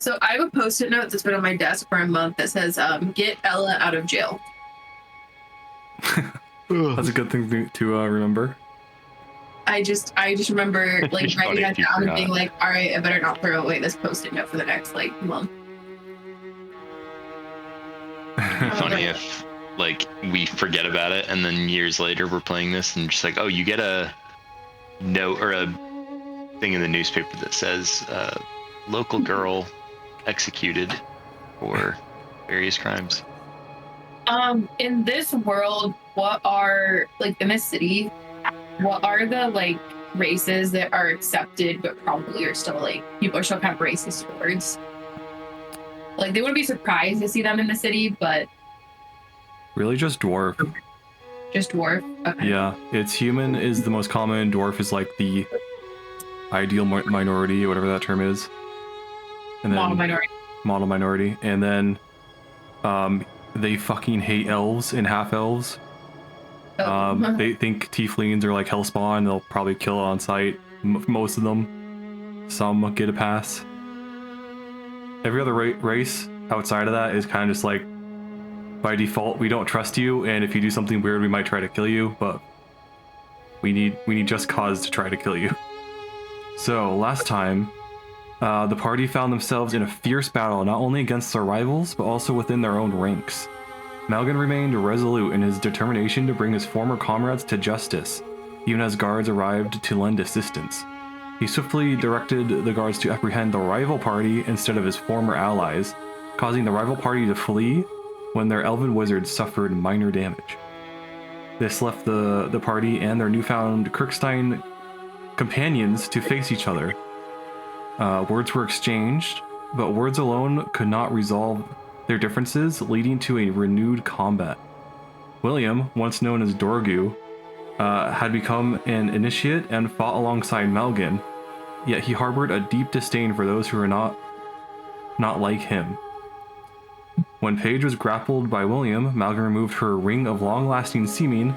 So I have a post-it note that's been on my desk for a month that says, "Get Ella out of jail." That's a good thing to remember. I just remember like It's writing funny that if you down and forgot. being like, all right, I better not throw away this post-it note for the next like month. It'd be funny if like we forget about it and then years later we're playing this and just like, oh, you get a note or a thing in the newspaper that says local girl executed for various crimes. In this world, what are like in this city, what are the like races that are accepted but probably are still like people are still kind of racist towards? Like they wouldn't be surprised to see them in the city, but Really just dwarf. just dwarf. Okay. Yeah, it's human is the most common, dwarf is like the ideal minority, whatever that term is. And then Model minority. Model minority. And then they fucking hate elves and half-elves. They think tieflings are like hellspawn, they'll probably kill on sight. Most of them. Some get a pass. Every other race outside of that is kind of just like, by default, we don't trust you, and if you do something weird, we might try to kill you, but we need just cause to try to kill you. So, last time, the party found themselves in a fierce battle, not only against their rivals, but also within their own ranks. Malgan remained resolute in his determination to bring his former comrades to justice, even as guards arrived to lend assistance. He swiftly directed the guards to apprehend the rival party instead of his former allies, causing the rival party to flee when their elven wizards suffered minor damage. This left the party and their newfound Kirkstein companions to face each other. Words were exchanged, but words alone could not resolve their differences, leading to a renewed combat. William, once known as Dorgu, had become an initiate and fought alongside Malgan, yet he harbored a deep disdain for those who were not like him. When Paige was grappled by William, Malgan removed her ring of long-lasting seeming,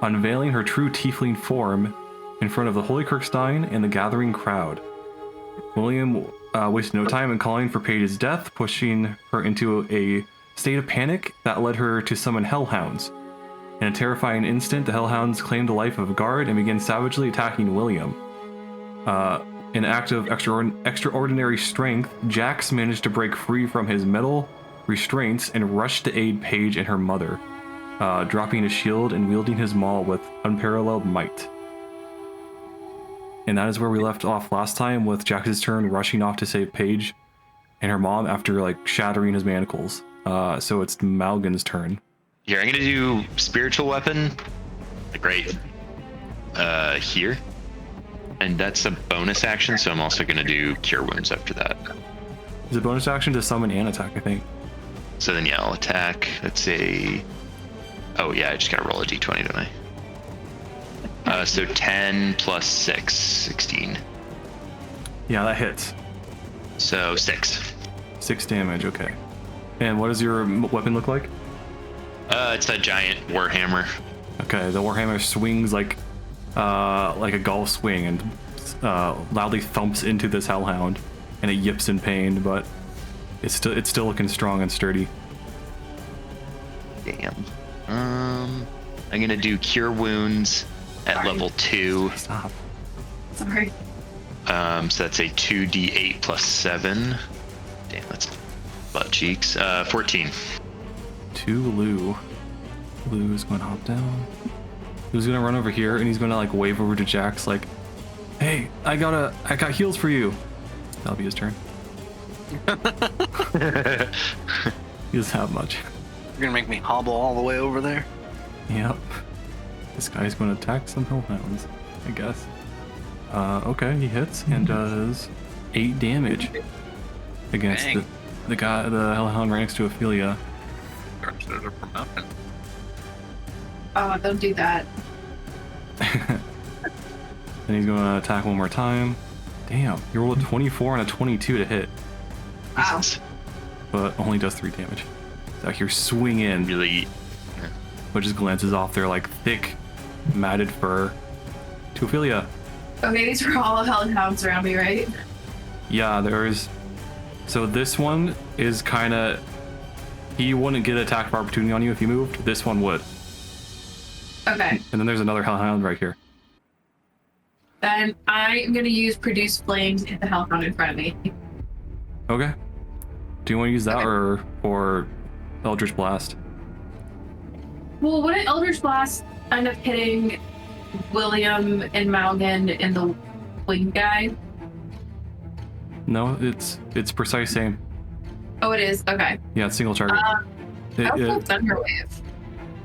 unveiling her true tiefling form in front of the Holy Kirkstein and the gathering crowd. William wasted no time in calling for Paige's death, pushing her into a state of panic that led her to summon hellhounds. In a terrifying instant, the hellhounds claimed the life of a guard and began savagely attacking William. In an act of extraordinary strength, Jax managed to break free from his metal restraints and rushed to aid Paige and her mother, dropping his shield and wielding his maul with unparalleled might. And that is where we left off last time, with Jax's turn rushing off to save Paige and her mom after like shattering his manacles. So it's Malgan's turn. Here, I'm gonna do spiritual weapon. Great. Here. And that's a bonus action, so I'm also gonna do cure wounds after that. It's a bonus action to summon and attack, I think. So then yeah, I'll attack. Let's say, oh yeah, I just gotta roll a d20, don't I? So 10 plus 6, 16. Yeah, that hits. So 6. 6 damage, okay. And what does your weapon look like? It's a giant warhammer. Okay, the warhammer swings like a golf swing and loudly thumps into this hellhound, and it yips in pain, but it's still looking strong and sturdy. Damn. I'm gonna do cure wounds at level 2. Stop. Sorry. So that's a 2d8 plus 7. Damn, that's butt cheeks. 14. To Lou. Lou's going to hop down. Lou's going to run over here, and he's going to like wave over to Jax like, "Hey, I got heals for you." That'll be his turn. He doesn't have much. You're gonna make me hobble all the way over there? Yep. This guy's going to attack some hellhounds, I guess. Okay, he hits and does 8 damage against the guy, the hellhound right next to Ophelia. Oh, don't do that. And he's going to attack one more time. Damn, you rolled a 24 and a 22 to hit, Wow. but only does 3 damage. So here, swing in, Really. but just glances off their like thick, matted fur to Ophelia. Okay, these were all hellhounds around me, right? Yeah, there's So this one is kind of... He wouldn't get attack of opportunity on you if you moved. This one would. Okay. And then there's another hellhound right here. Then I'm gonna use produce flames to hit the hellhound in front of me. Okay. Do you want to use that Okay. or Eldritch Blast? Well, wouldn't Eldritch Blast end up hitting William and Malgan and the wing guy? No, it's precise aim. Oh, it is? Okay. Yeah, it's single target. I'll go Thunderwave.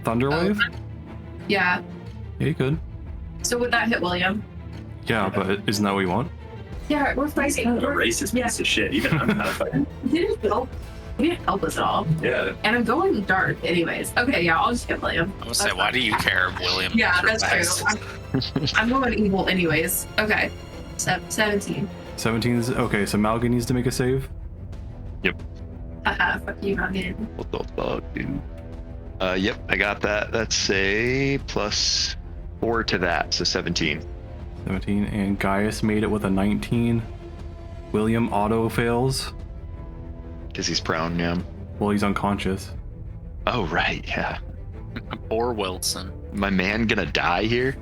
Thunderwave? Yeah. Yeah, you could. So would that hit William? Yeah, but isn't that what you want? Yeah, we're fighting. The racist piece of shit. Even I'm not fighting. He didn't help us at all. Yeah. And I'm going dark anyways. Okay, yeah, I'll just hit William. I would say, why do you care, William? Yeah, that's true. I'm going evil anyways. Okay. 17. 17 is... Okay, so Malgan needs to make a save. Haha, fuck you, Malgan. What the fuck, dude? Yep, I got that. That's a +4 to that, so 17. 17, and Gaius made it with a 19. William auto fails. Because he's prone, yeah. Well, he's unconscious. Oh, right, yeah. Poor Wilson. My man gonna die here?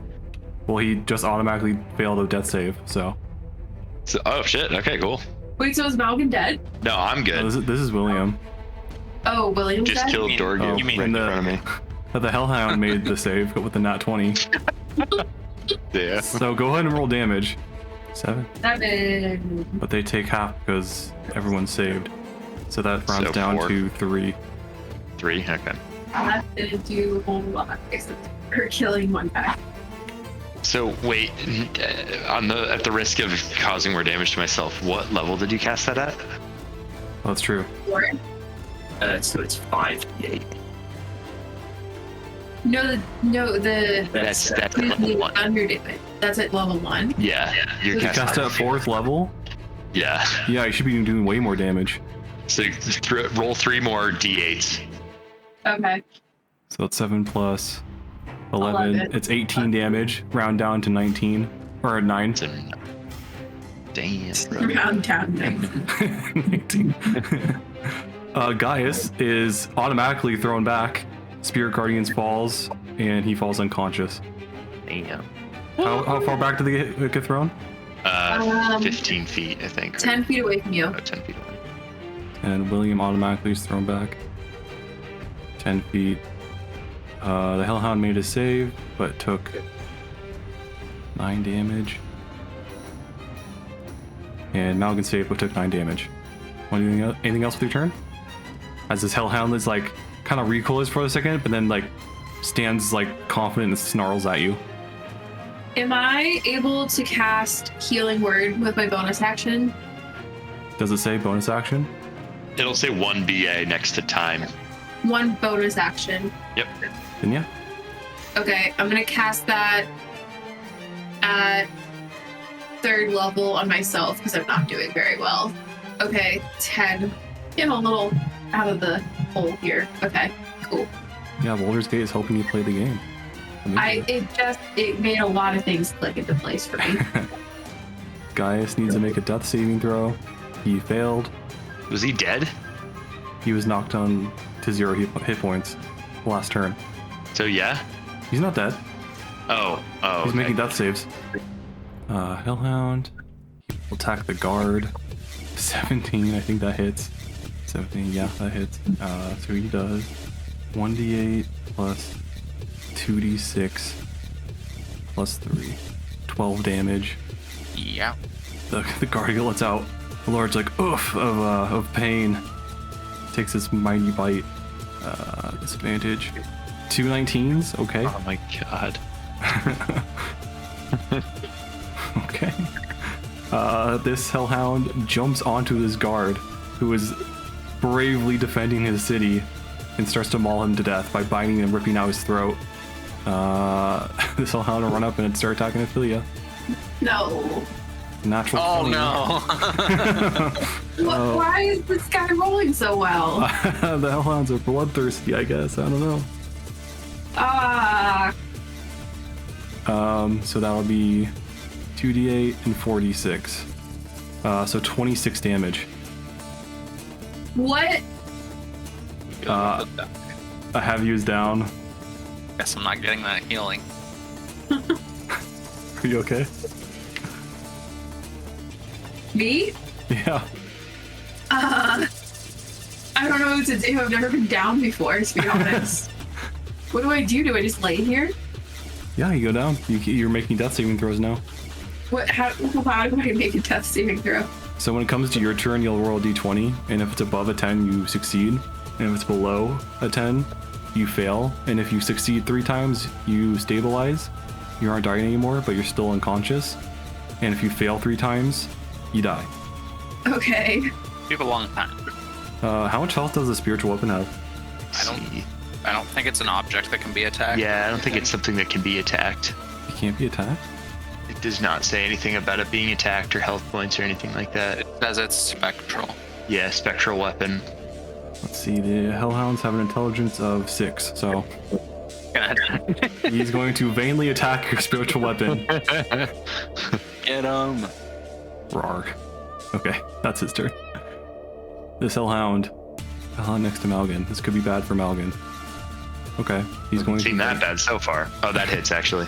Well, he just automatically failed a death save, so... So, oh, shit. Okay, cool. Wait, so is Malgan dead? No, I'm Oh, good. this is William. Oh, William's Just dead? killed Dorgu you mean right in the- front of me. The Hellhound made the save with the nat 20. Yeah. So go ahead and roll damage. 7. 7. But they take half because everyone's saved. So that rounds So down 4. to 3. 3? Okay. I didn't do a whole lot except for killing one guy. So, wait. At the risk of causing more damage to myself, what level did you cast that at? Oh, that's true. Or, So it's 5d8. the That's at level 1. That's at level 1. Yeah. You're You cast casting. at 4th level? Yeah. Yeah, you should be doing way more damage. So roll 3 more d8s. Okay. So it's 7 plus 11. 11. It's 18 damage. Round down to 19. Or 9. So, damn, bro. Round down. 19. Gaius is automatically thrown back. Spirit Guardians falls, and he falls unconscious. Damn. How far back did they get thrown? 15 feet, I think. 10 feet away from you. Oh, 10 feet away. And William automatically is thrown back 10 feet. The Hellhound made a save, but took 9 damage. And Malgan saved, but took 9 damage. Want to do anything else with your turn? As this Hellhound is like kind of recoils for a second, but then like stands like confident and snarls at you. Am I able to cast Healing Word with my bonus action? Does it say bonus action? It'll say 1 BA next to time. One bonus action. Yep. Then yeah. Okay, I'm gonna cast that at 3rd level on myself because I'm not doing very well. Okay, 10. Getting a little out of the hole here. Okay, cool. Yeah, Baldur's Gate is helping you play the game. Amazing. It made a lot of things click into place for me. Gaius needs to make a death saving throw. He failed. Was he dead? He was knocked on to 0 hit points last turn. So, yeah? He's not dead. Oh, He's okay. making death saves. Hellhound. He will attack the guard. 17, I think that hits. 17, yeah, that hits. So he does 1d8 plus 2d6 plus 3. 12 damage. Yeah. The guardian lets out a large like oof of pain. Takes this mighty bite. Disadvantage. 2 19s, okay. Oh my god. Okay. This hellhound jumps onto this guard who is bravely defending his city and starts to maul him to death by biting and ripping out his throat. This hellhound will run up and start attacking Ophelia. No. Natural Oh 20. no. Why is this guy rolling so well? The hellhounds are bloodthirsty, I guess. I don't know. Ah. So that'll be 2d8 and 4d6. So 26 damage. What? I have you down. Guess I'm not getting that healing. Are you okay? Me? Yeah. I don't know what to do. I've never been down before, to be honest. What do I do? Do I just lay here? Yeah, you go down. You're making death saving throws now. What? How do I make a death saving throw? So when it comes to your turn, you'll roll a d20, and if it's above a 10, you succeed. And if it's below a 10, you fail. And if you succeed 3 times, you stabilize. You aren't dying anymore, but you're still unconscious. And if you fail 3 times, you die. Okay. You have a long time. How much health does a spiritual weapon have? I don't think it's an object that can be attacked. Yeah, I don't think it's something that can be attacked. It can't be attacked? It does not say anything about it being attacked or health points or anything like that. It says it's spectral. Yeah, spectral weapon. Let's see, the Hellhounds have an intelligence of 6, so he's going to vainly attack your spiritual weapon. Get him. Rawr. Okay, that's his turn. This Hellhound next to Malgan. This could be bad for Malgan. Okay, he's going Seen to... that bad so far. Oh, that hits actually.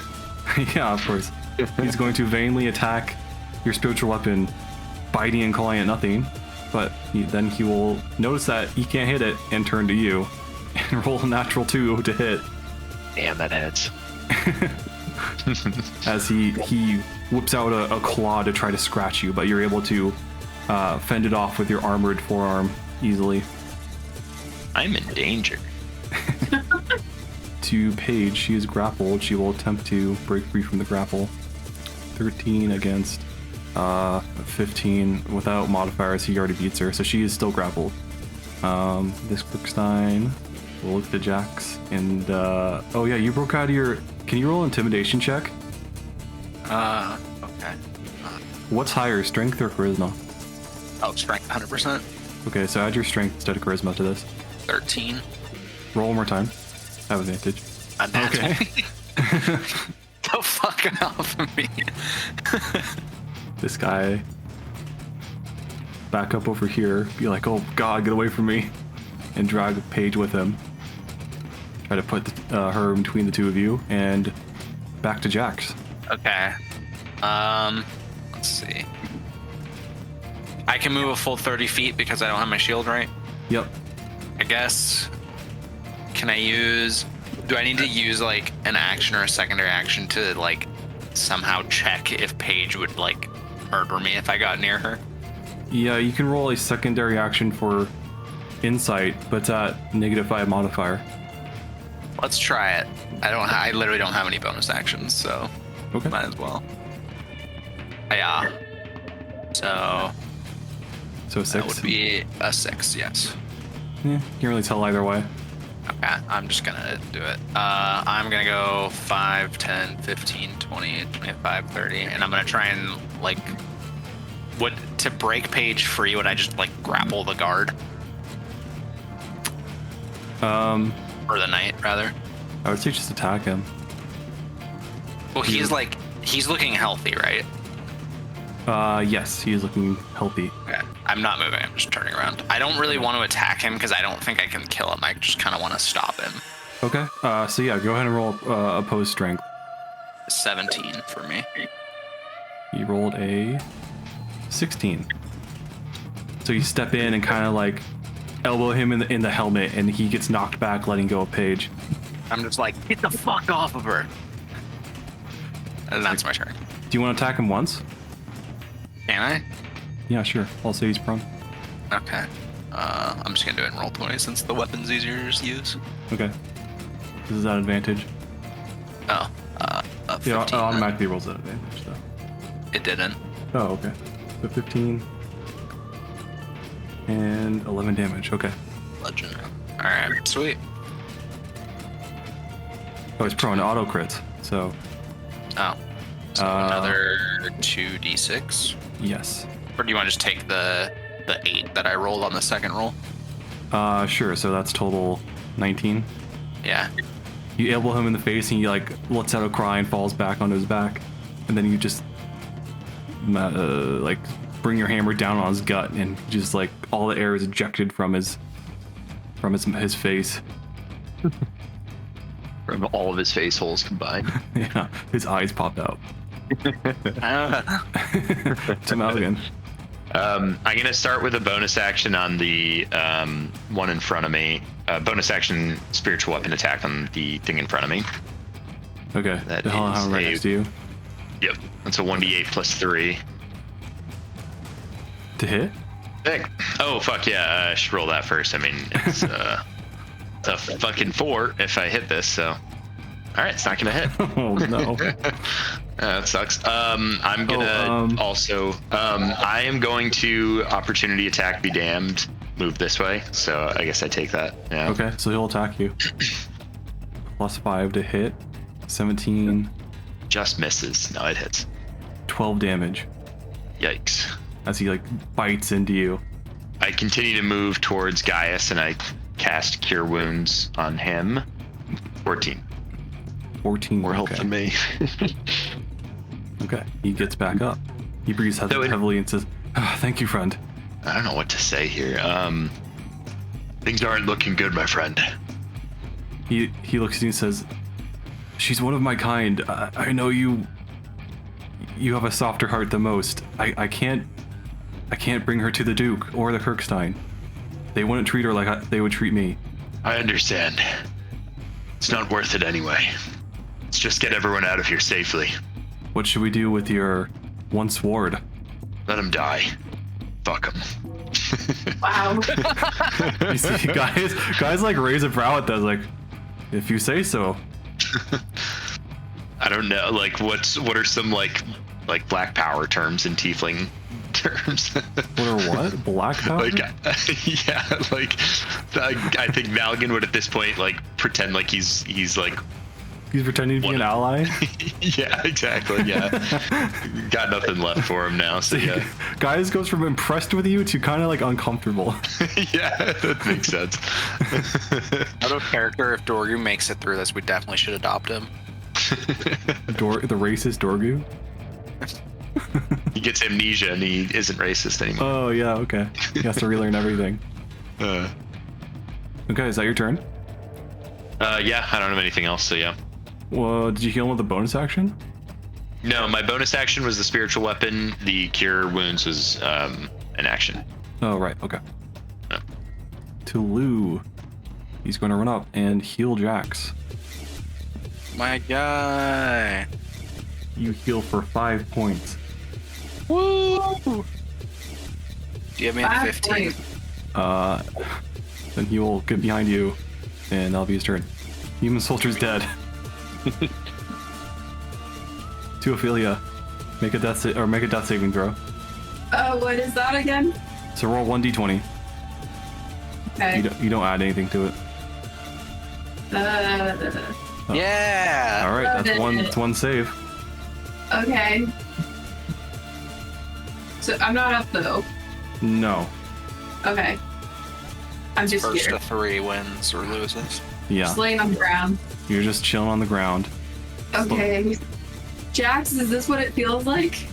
Yeah, of course. He's going to vainly attack your spiritual weapon, biting and calling it nothing. But then he will notice that he can't hit it and turn to you and roll a natural 2 to hit. Damn, that hits. As he whips out a claw to try to scratch you, but you're able to fend it off with your armored forearm easily. I'm in danger. To Paige, she is grappled. She will attempt to break free from the grapple. 13 against 15 without modifiers. He already beats her, so she is still grappled. This Brookstein will look to Jax and oh yeah, you broke out of your... Can you roll an intimidation check? Okay. What's higher, strength or charisma? Oh, strength 100%. Okay, so add your strength instead of charisma to this. 13. Roll one more time. Have advantage. Okay. The fuck off of me. This guy back up over here, be like, oh god, get away from me, and drag Paige with him. Try to put her in between the two of you, and back to Jax. Okay. Let's see. I can move a full 30 feet because I don't have my shield, right? Yep. I guess. Can I use... Do I need to use, like, an action or a secondary action to, like, somehow check if Paige would, like, murder me if I got near her? Yeah, you can roll a secondary action for insight, but it's at -5 modifier. Let's try it. I literally don't have any bonus actions, so Okay. might as well. Yeah. So So 6. that would be a 6, yes. Yeah, can't really tell either way. Okay, I'm just gonna do it. I'm gonna go 5, 10, 15, 20, 25, 30, and I'm gonna try and, like, to break Paige free, would I just, like, grapple the guard? Or the knight, rather? I would say just attack him. Well, he's looking healthy, right? Yes, he is looking healthy. Okay. I'm not moving, I'm just turning around. I don't really want to attack him because I don't think I can kill him. I just kind of want to stop him. Okay, so yeah, go ahead and roll opposed strength. 17 for me. He rolled a 16. So you step in and kind of like elbow him in the helmet, and he gets knocked back, letting go of Paige. I'm just like, get the fuck off of her. And that's my turn. Do you want to attack him once? Can I? Yeah, sure. I'll say he's prone. Okay. I'm just gonna do it in roll 20 since the weapon's easier to use. Okay. This is at advantage. Oh, 15. Yeah, it automatically rolls at advantage, though. It didn't. Oh, okay. So 15 and 11 damage. Okay. Legend. Alright, sweet. Oh, he's prone to auto crits. So Oh. So another 2d6. yes. Or do you want to just take the 8 that I rolled on the second roll? Sure. So that's total 19. Yeah. You elbow him in the face, and he like lets out a cry and falls back onto his back, and then you just like bring your hammer down on his gut, and just like all the air is ejected from his face. From all of his face holes combined. Yeah, his eyes popped out. To Malgan. I'm gonna start with a bonus action on the one in front of me. Bonus action spiritual weapon attack on the thing in front of me. Okay. That The hell is right next to you. Yep. That's a 1d8 plus 3. To hit? Heck. Oh fuck yeah! I should roll that first. I mean, it's a fucking 4 if I hit this. So, all right, it's not gonna hit. Oh no. That sucks. I'm gonna also. I am going to opportunity attack. Be damned. Move this way. So I guess I take that. Yeah. Okay, so he'll attack you. +5 to hit. 17. Just misses. No, it hits. 12 damage Yikes. as he like bites into you. I continue to move towards Gaius and I cast Cure Wounds on him. 14. 14. More health okay. than me. Okay, he gets back up. He breathes heavily and says, "Thank you, friend." I don't know what to say here. Things aren't looking good, my friend. He looks at you and says, "She's one of my kind. I know you have a softer heart than most. I can't bring her to the Duke or the Kirkstein. They wouldn't treat her like they would treat me." I understand. It's not worth it anyway. Let's just get everyone out of here safely. "What should we do with your once ward?" Let him die. Fuck him. Wow. You see, guys like raise a brow at that, like, "If you say so." I don't know. Like, what are some like Black Power terms in Tiefling terms? What are what? Black power? Like, yeah, like I think Malgan would at this point like pretend like he's like, He's pretending to be an ally. yeah, exactly, yeah. Got nothing left for him now, so yeah. Guys goes from impressed with you to kind of like uncomfortable. Yeah, that makes sense. Out of character, if Dorgu makes it through this, we definitely should adopt him. The racist Dorgu. He gets amnesia and he isn't racist anymore. Oh yeah, okay. He has to relearn everything. Okay, is that your turn? Yeah, I don't have anything else, so yeah. Well, did you heal him with a bonus action? No, my bonus action was the spiritual weapon. The cure wounds was an action. Oh right, okay. Yeah. To Lou, he's going to run up and heal Jax. My guy. You heal for 5 points. Woo! Do you have me at 15? Then he will get behind you, and that'll be his turn. Human soldier's dead. To Ophelia, make a death saving throw. What is that again? So roll 1d20. Okay. You don't add anything to it. Yeah! All right, that's one save. Okay. So I'm not up though. No. Okay. I'm just First here. of 3 wins or loses. Yeah. Just laying on the ground. You're just chilling on the ground. Okay. Jax, is this what it feels like?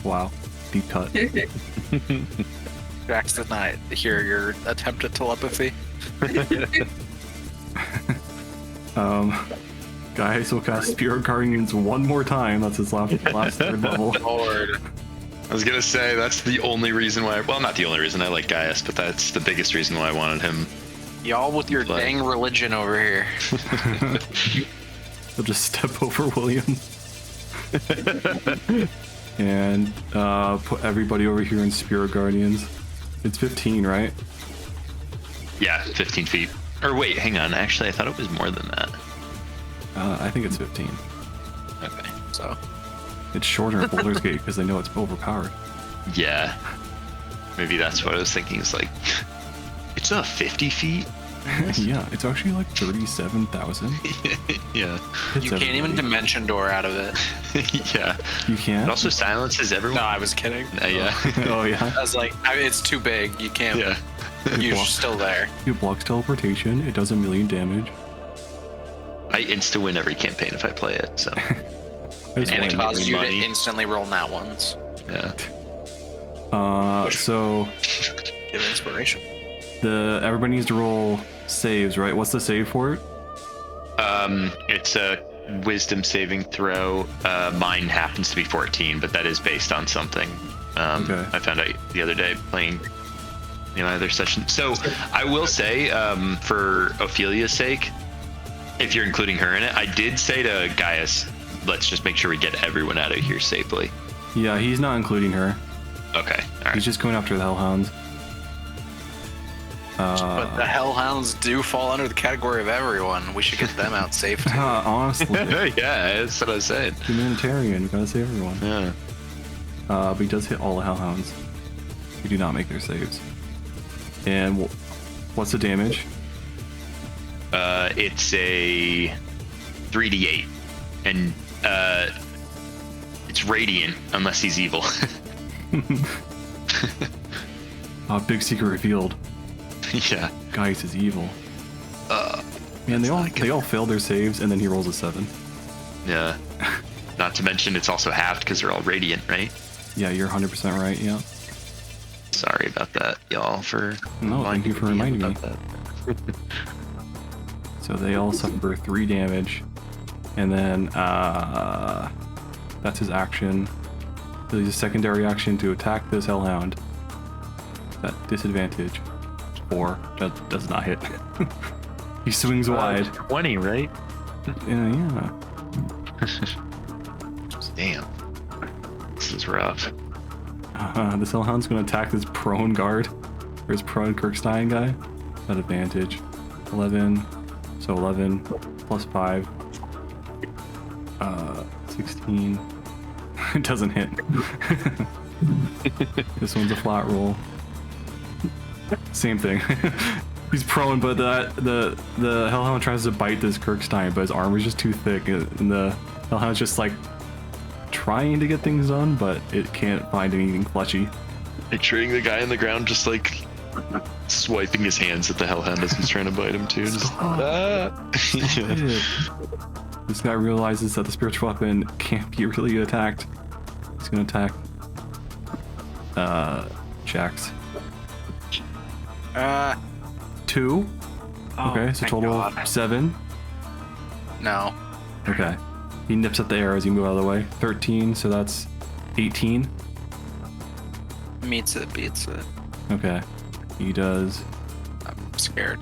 Wow. Deep cut. Jax did not hear your attempt at telepathy. Guys will cast Spirit Guardians one more time. That's his last third level. Lord. I was gonna say that's the only reason why. Well, not the only reason I like Gaius, but that's the biggest reason why I wanted him. Y'all with your dang religion over here. He'll just step over William. And put everybody over here in Spirit Guardians. It's 15, right? Yeah, 15 feet. Or wait, hang on. Actually, I thought it was more than that. I think it's 15. Okay. So, It's shorter in Boulder's Gate because they know it's overpowered. Yeah. Maybe that's what I was thinking. It's like, it's 50 feet? Yeah, it's actually like 37,000. Yeah. Hits you can't even everybody. dimension door out of it. Yeah. You can't? It also silences everyone. No, I was kidding. Yeah. Oh, yeah. I was like, it's too big. You can't. Yeah. You're Block. still there. It blocks teleportation. It does 1 million damage. I insta-win every campaign if I play it, so. There's And it one. causes you to money. instantly roll nat ones. Yeah. So Give inspiration. everybody needs to roll saves, right? What's the save for it? It's a wisdom saving throw. Mine happens to be 14, but that is based on something Okay. I found out the other day playing my other session. So I will say, for Ophelia's sake, if you're including her in it, I did say to Gaius, let's just make sure we get everyone out of here safely. Yeah, he's not including her. Okay. All right. He's just going after the Hellhounds. But the Hellhounds do fall under the category of everyone. We should get them out safe too. Honestly, Yeah, that's what I was saying. humanitarian, you gotta save everyone. Yeah. But he does hit all the Hellhounds. We do not make their saves. And what's the damage? It's a 3d8, and it's radiant unless he's evil. Big secret revealed. Yeah. Gaius is evil. Man, they all failed their saves, and then he rolls a 7. Yeah. Not to mention it's also halved because they're all radiant, right? Yeah, you're 100% right. Yeah. Sorry about that, y'all. No, thank you for reminding me. about that. So they all suffer 3 damage, and then that's his action. So he's a secondary action to attack this Hellhound. That disadvantage. 4. That does not hit. He swings wide. 20, right? Yeah. Damn. This is rough. This Hellhound's going to attack this prone guard, or his prone Kirkstein guy. At advantage. 11. So 11 plus 5. 16. It doesn't hit. This one's a flat roll. Same thing. He's prone, but the Hellhound tries to bite this Kirkstein, but his armor's just too thick, and the Hellhound's just like trying to get things done, but it can't find anything fleshy. Picturing the guy on the ground just like swiping his hands at the Hellhound as he's trying to bite him too. Just, Yeah. This guy realizes that the spiritual weapon can't be really attacked. He's gonna attack Jax. 2. Okay, so thank total God. 7. No. Okay. He nips at the air as you move out of the way. 13, so that's 18. Meets it, beats it. Okay. He does I'm scared.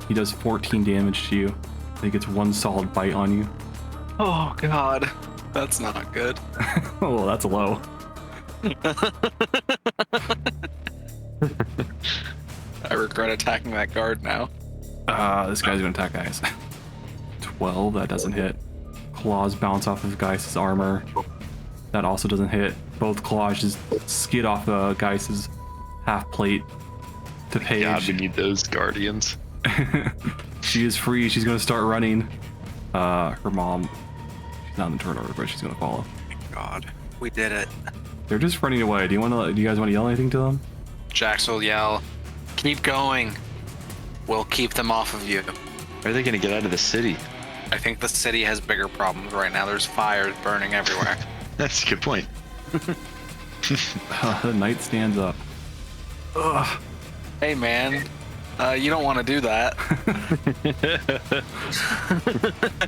14 damage to you. He gets 1 solid bite on you. Oh God, that's not good. Oh, that's low. I regret attacking that guard now. This guy's gonna attack Gaius. 12, that doesn't hit. Claws bounce off of Gaius' armor. That also doesn't hit. Both claws just skid off Gaius' half plate to Paige. God, we need those guardians. She is free. She's gonna start running. Her mom, she's not in the turn order, but she's gonna follow. God, we did it. They're just running away. Do you guys want to yell anything to them? Jax will yell, "Keep going. We'll keep them off of you." Are they gonna get out of the city? I think the city has bigger problems right now. There's fires burning everywhere. That's a good point. The knight stands up. Ugh. Hey man, you don't want to do that.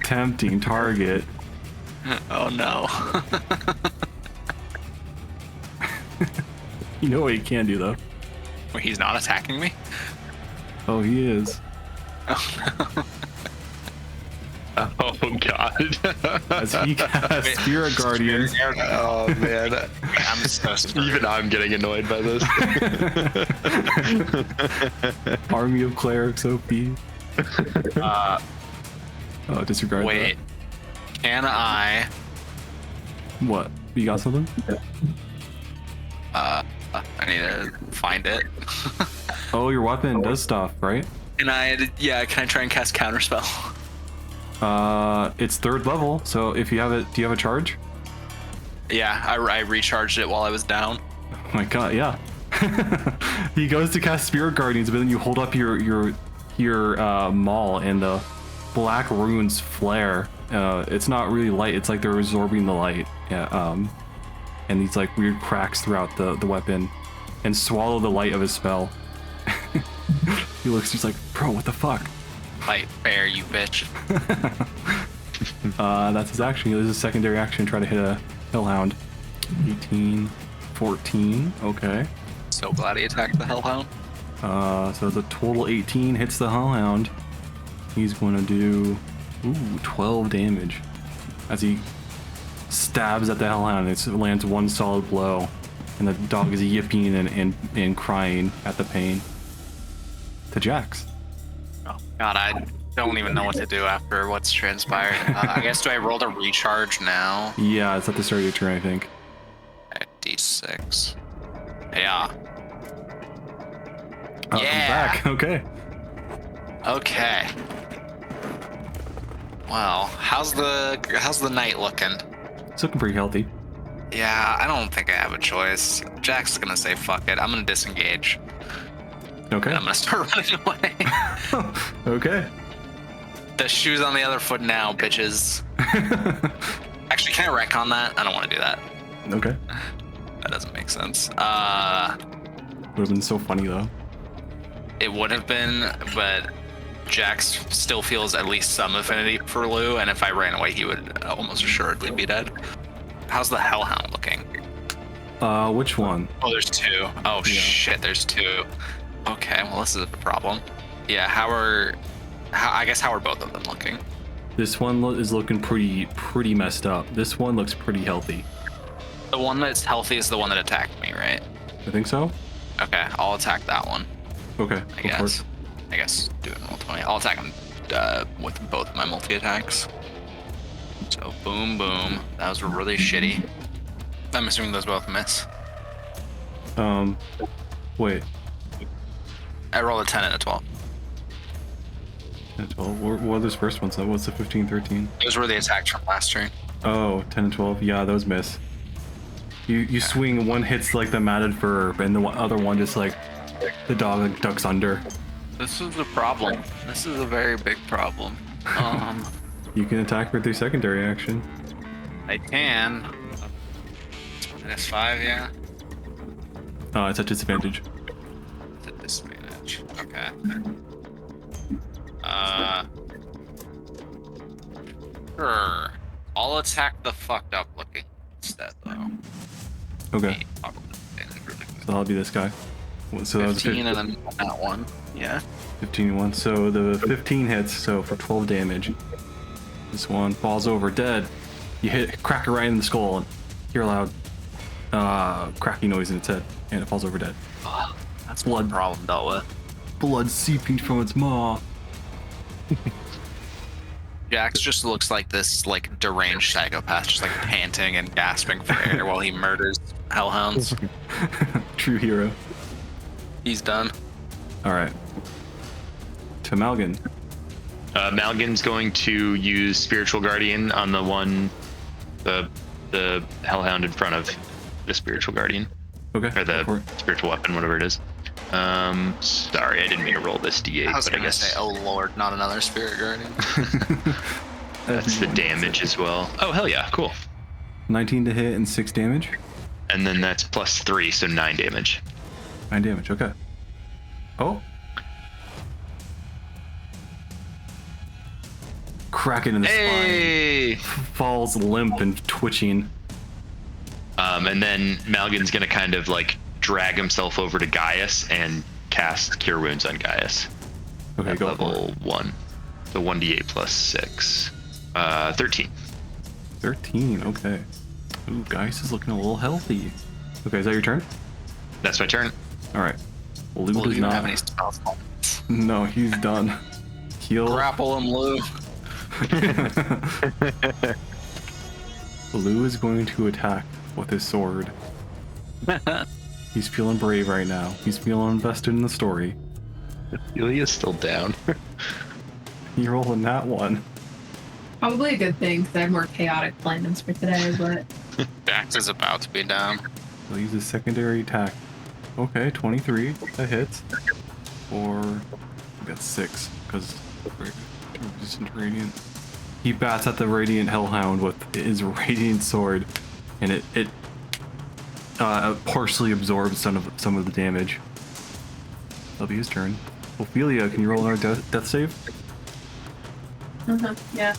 Tempting target. Oh no. You know what he can do though. Wait, he's not attacking me? Oh, he is. Oh God. As he casts Spirit Guardians. Oh man. I'm so sorry. Even I'm getting annoyed by this. Army of Clerics OP. Oh, disregard Wait. Can I? that. What? You got something? I need to find it. Oh, your weapon does stuff, right? Can I try and cast Counterspell? It's 3rd level, so if you have it, do you have a charge? Yeah, I recharged it while I was down. Oh my god, yeah. He goes to cast Spirit Guardians, but then you hold up your maul and the black runes flare It's not really light. It's like they're absorbing the light. Yeah. And these like weird cracks throughout the weapon, and swallow the light of his spell. He looks just like, bro, what the fuck? Light bear, you bitch. That's his action. He uses a secondary action to try to hit a hellhound. 18, 14. Okay. So glad he attacked the hellhound. So the total 18 hits the hellhound. He's going to do 12 damage as he stabs at the hellhound. It lands one solid blow, and the dog is yipping and crying at the pain. To Jax. Oh God, I don't even know what to do after what's transpired. I guess do I roll to recharge now? Yeah, it's at the start of your turn, I think. Okay, D6. Yeah. Oh, yeah. Back. Okay. Okay. Well, how's the night looking? It's looking pretty healthy. Yeah, I don't think I have a choice. Jack's gonna say fuck it. I'm gonna disengage. Okay. And I'm gonna start running away. Okay. The shoe's on the other foot now, bitches. Actually, can I wreck on that? I don't want to do that. Okay. That doesn't make sense. Would have been so funny though. It would have been, but Jax still feels at least some affinity for Lou, and if I ran away, he would almost assuredly be dead. How's the hellhound looking? Which one? Oh, there's two. Oh, yeah. Shit, there's two. Okay, well, this is a problem. Yeah, how are both of them looking? This one is looking pretty messed up. This one looks pretty healthy. The one that's healthy is the one that attacked me, right? I think so. Okay, I'll attack that one. Okay. I guess do it in roll 20. I'll attack him with both my multi-attacks. So boom, boom. That was really shitty. I'm assuming those both miss. Wait. I rolled a 10 and a 12. 10 and 12. What are those first ones though? What's the 15, 13? Those were the attacks from last turn. Oh, 10 and 12. Yeah, those miss. You swing, one hits like the matted fur, and the other one just like the dog like, ducks under. This is a problem. This is a very big problem. You can attack with your secondary action. I can. -5, yeah. It's at disadvantage. It's a disadvantage. Okay. Sure. I'll attack the fucked up looking instead, though. Okay. So I'll be this guy. So that was 15 and then that one. Yeah. 15 and 1. So the 15 hits, so for 12 damage. This one falls over dead. You crack it right in the skull and hear a loud cracking noise in its head, and it falls over dead. Oh, that's blood problem dealt with. Blood seeping from its maw. Jax just looks like this like deranged psychopath, just like panting and gasping for air while he murders hellhounds. True hero. He's done. All right. To Malgan. Malgan's going to use Spiritual Guardian on the one, the hellhound in front of the Spiritual Guardian. Okay. Or the spiritual weapon, whatever it is. Sorry, I didn't mean to roll this D8. I was gonna say, oh lord, not another Spirit Guardian. That's the damage as well. Oh hell yeah, cool. 19 to hit and 6 damage. And then that's +3, so 9 damage. 9 damage. Okay. Oh. Crack it in the spine. Falls limp and twitching. And then Malgan's gonna kind of like drag himself over to Gaius and cast Cure Wounds on Gaius. Okay, at go level 1. So 1d8 plus 6. 13. 13, okay. Ooh, Gaius is looking a little healthy. Okay, is that your turn? That's my turn. Alright. Lou Well, does you not. don't have any spells. No, he's done. Heal. Grapple him, Lou. Lou is going to attack with his sword. He's feeling brave right now. He's feeling invested in the story. He is still down. He rolled a nat 1. Probably a good thing because I have more chaotic plans for today, but Jax is about to be down. He'll use his secondary attack. Okay, 23. That hits. Or I got 6 because resistant radiant. He bats at the radiant hellhound with his radiant sword, and it partially absorbs some of the damage. That'll be his turn. Ophelia, can you roll another death save? Yeah.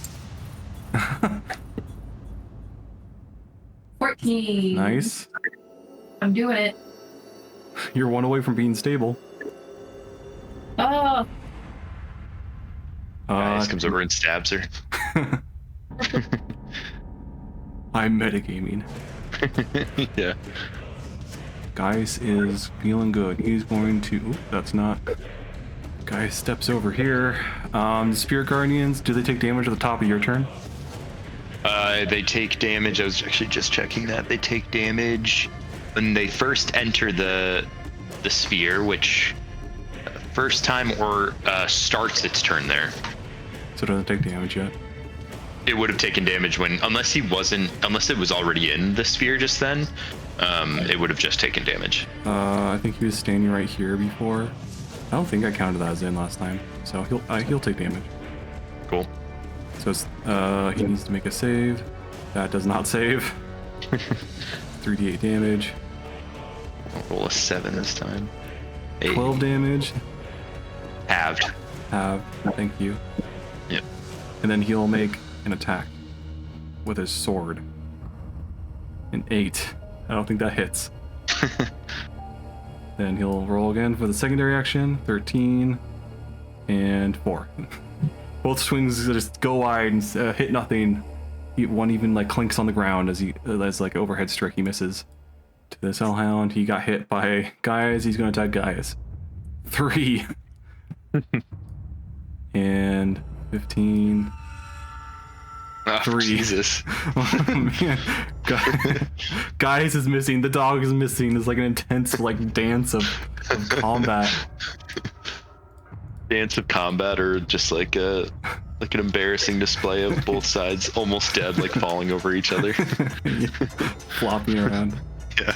14. Nice. I'm doing it. You're one away from being stable. Oh. Guys comes over and stabs her. I'm metagaming. Yeah. Gaius is feeling good. He's going to... Oop, that's not... Gaius steps over here. The Spirit Guardians, do they take damage at the top of your turn? They take damage. I was actually just checking that. They take damage when they first enter the sphere, which first time or starts its turn there. So it doesn't take damage yet. It would have taken damage unless it was already in the sphere just then. It would have just taken damage. I think he was standing right here before. I don't think I counted that as in last time, so he'll take damage. Cool. So it's, he needs to make a save. That does not save. 3d8 damage. I'll roll a 7 this time. 8. 12 damage. Halved. Thank you. Yep. And then he'll make an attack with his sword. An 8. I don't think that hits. Then he'll roll again for the secondary action. 13 and 4. Both swings just go wide and hit nothing. One even like clinks on the ground as like overhead strike. He misses. To this hellhound, he got hit by Gaius. He's going to attack Gaius. 3 and 15. Oh, 3. Jesus. Oh, man. Gaius is missing. The dog is missing. It's like an intense like dance of combat. Dance of combat, or just like an embarrassing display of both sides almost dead, like falling over each other. Flopping around. Yeah.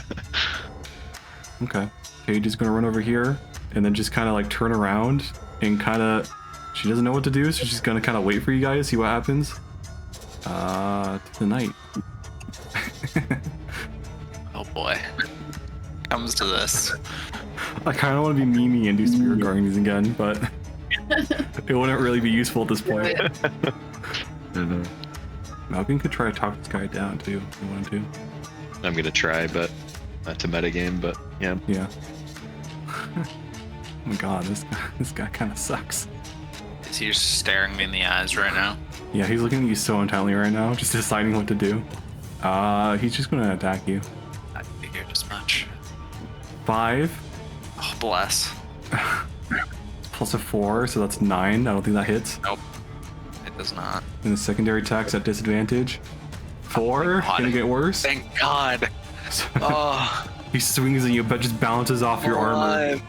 Okay. Paige is gonna run over here and then just kind of like turn around and kind of. She doesn't know what to do, so she's gonna kind of wait for you guys, see what happens. To the night. Oh boy. Comes to this. I kind of want to be Mimi and do Spirit Guardians again, but it wouldn't really be useful at this point. Malcolm could try to talk this guy down too if you wanted to. I'm gonna try, but not to metagame, but yeah. Yeah. Oh my god, this guy kind of sucks. Is he just staring me in the eyes right now? Yeah, he's looking at you so intently right now, just deciding what to do. He's just gonna attack you. I figured as much. 5 Oh, bless. plus a 4, so that's 9. I don't think that hits. Nope. It does not. And the secondary attack's at disadvantage. 4, God. gonna get worse. Thank God. Oh. He swings at you, but just bounces off your armor.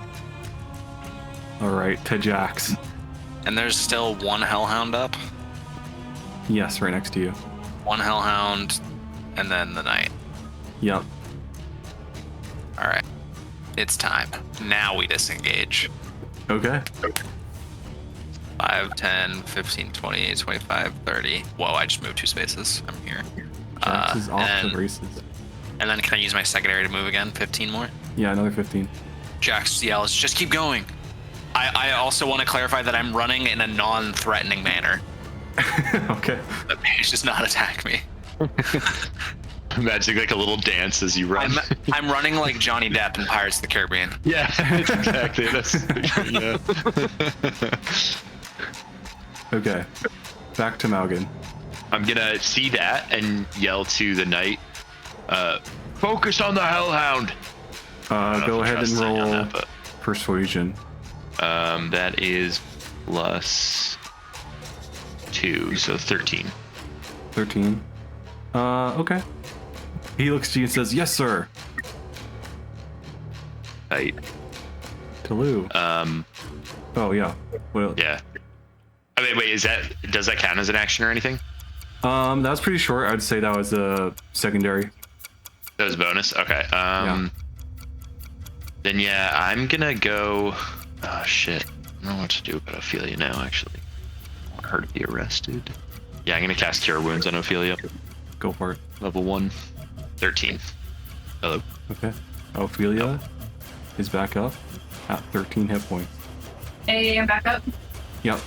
Alright, Tejax. And there's still one hellhound up. Yes, right next to you. One hellhound, and then the knight. Yep. All right. It's time. Now we disengage. Okay. 5, 10, 15, 20, 25, 30. Whoa, I just moved 2 spaces. I'm here. Jax is off and, the races. and then can I use my secondary to move again? 15 more? Yeah, another 15. Jax yells, just keep going. I also want to clarify that I'm running in a non-threatening manner. Okay. The page does not attack me. Imagining like a little dance as you run. I'm running like Johnny Depp in Pirates of the Caribbean. Yeah, exactly. That's yeah. Okay. Back to Malgan. I'm gonna see that and yell to the knight, focus on the hellhound. Go ahead and roll that, persuasion. That is plus 2, so 13. 13. Okay. He looks to you and says, yes, sir. Right. Toulouse. Oh, yeah. Well, Yeah. I mean, wait, does that count as an action or anything? that was pretty short. I'd say that was a secondary. That was a bonus? Okay. Yeah. Then yeah, I'm gonna go. Oh shit. I don't know what to do about Ophelia now, actually. I want her to be arrested. Yeah, I'm gonna cast Cure Wounds on Ophelia. Go for it. Level 1. 13. Hello. Okay. Ophelia is back up at 13 hit points. Hey, I'm back up. Yep.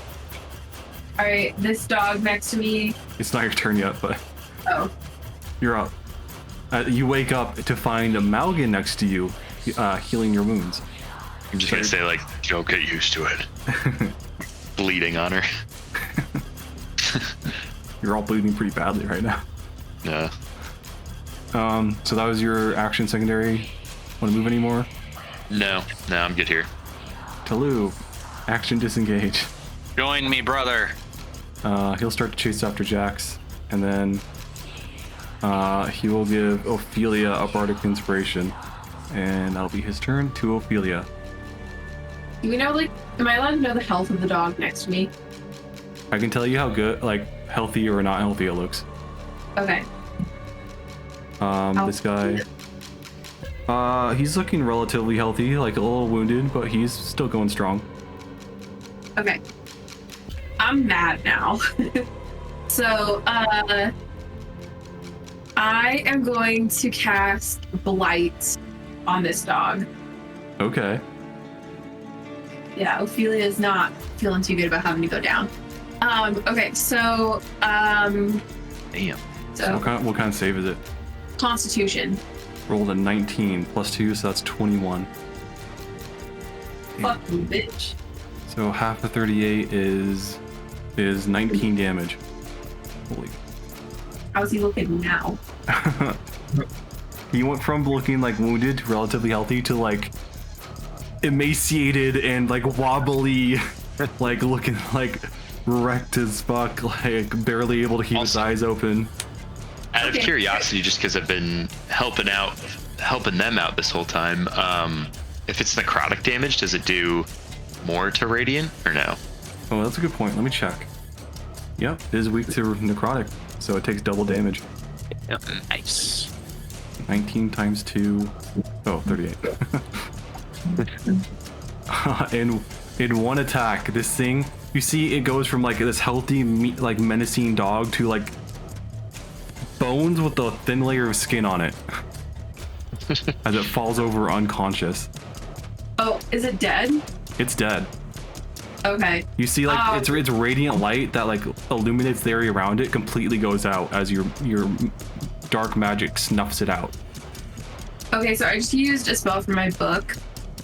All right, this dog next to me. It's not your turn yet, but Oh, you're up. You wake up to find a Malgan next to you, healing your wounds. I'm just gonna say, like, don't get used to it. Bleeding on her. You're all bleeding pretty badly right now. Yeah. So that was your action secondary. Want to move anymore? No, I'm good here. Talu, action disengage. Join me, brother. He'll start to chase after Jax, and then he will give Ophelia a bardic inspiration, and that'll be his turn to Ophelia. do we know, like, am I allowed to know the health of the dog next to me? I can tell you how good, like, healthy or not healthy it looks. Okay. This guy, he's looking relatively healthy, like a little wounded, but he's still going strong. Okay. I'm mad now. So, I am going to cast Blight on this dog. Okay. Yeah, Ophelia is not feeling too good about having to go down. Okay, so, Damn. so What kind of save is it? Constitution. Rolled a 19 plus 2, so that's 21. Fuck you, bitch. So half of 38 is 19 damage. Holy. How's he looking now? He went from looking like wounded to relatively healthy to like emaciated and like wobbly, like looking like wrecked as fuck, like barely able to keep his eyes open. Out of Okay. curiosity, just because I've been helping them out this whole time, if it's necrotic damage, does it do more to Radiant or no? Oh, that's a good point. Let me check. Yep, it is weak to necrotic, so it takes double damage. Nice. 19 times 2. Oh, 38. in one attack, this thing, you see it goes from like this healthy, like menacing dog to like bones with a thin layer of skin on it as it falls over unconscious. Oh, is it dead? It's dead. Okay. You see like it's radiant light that like illuminates the area around it completely goes out as your dark magic snuffs it out. Okay, so I just used a spell from my book.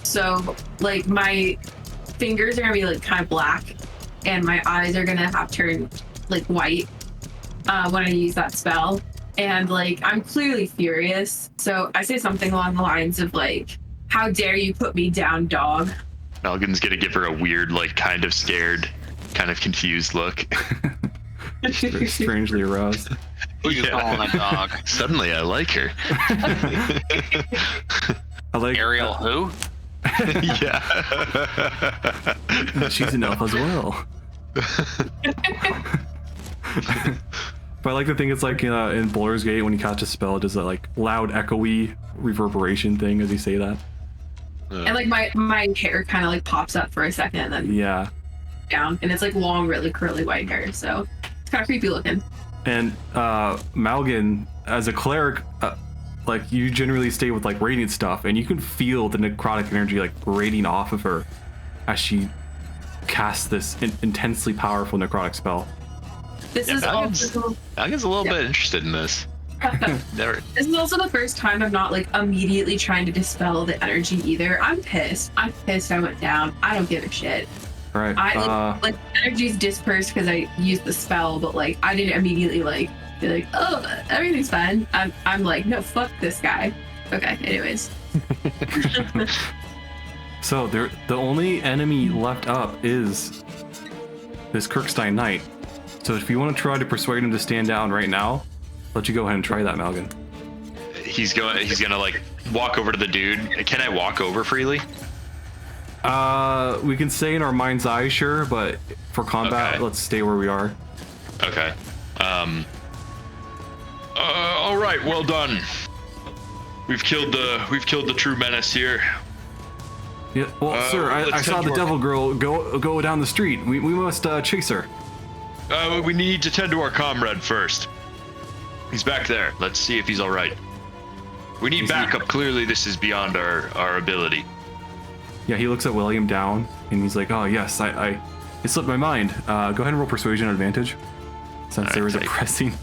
So, like, my fingers are gonna be like kind of black, and my eyes are gonna have turned like white when I use that spell. And like, I'm clearly furious. So I say something along the lines of like, "How dare you put me down, dog?" Malgan's gonna give her a weird, like, kind of scared, kind of confused look. Very strangely aroused. Who you calling a dog? Suddenly, I like her. I like Ariel who? Yeah. she's an elf as well. But I like to think it's like in Baldur's Gate when you cast a spell, it does that like loud echoey reverberation thing as you say that. And like my hair kind of like pops up for a second and then Yeah. down, and it's like long, really curly white hair. So it's kind of creepy looking. And Malgan, as a cleric, like you generally stay with like radiant stuff, and you can feel the necrotic energy like radiating off of her as she casts this intensely powerful necrotic spell. This Yeah, is Malgan's also a little bit interested in this. Never. this is also the first time I'm not like immediately trying to dispel the energy either. I'm pissed. I went down. I don't give a shit. All right. I like energy's dispersed because I used the spell, but like I didn't immediately like be like, oh, everything's fine. I'm like, no, fuck this guy. Okay, anyways. So the only enemy left up is this Kirkstein Knight. So if you want to try to persuade him to stand down right now, let you go ahead and try that, Malgan. He's gonna like walk over to the dude. Can I walk over freely? We can say in our mind's eye, sure, but for combat, Okay. let's stay where we are. Okay. All right. Well done. We've killed the true menace here. Yeah. Well, sir, I let's saw head the to devil girl go down the street. We must chase her. We need to tend to our comrade first. He's back there. Let's see if he's all right. We need backup. Clearly, this is beyond our ability. Yeah, he looks at William down, and he's like, "Oh yes, it slipped my mind. Go ahead and roll persuasion advantage, since there was a pressing,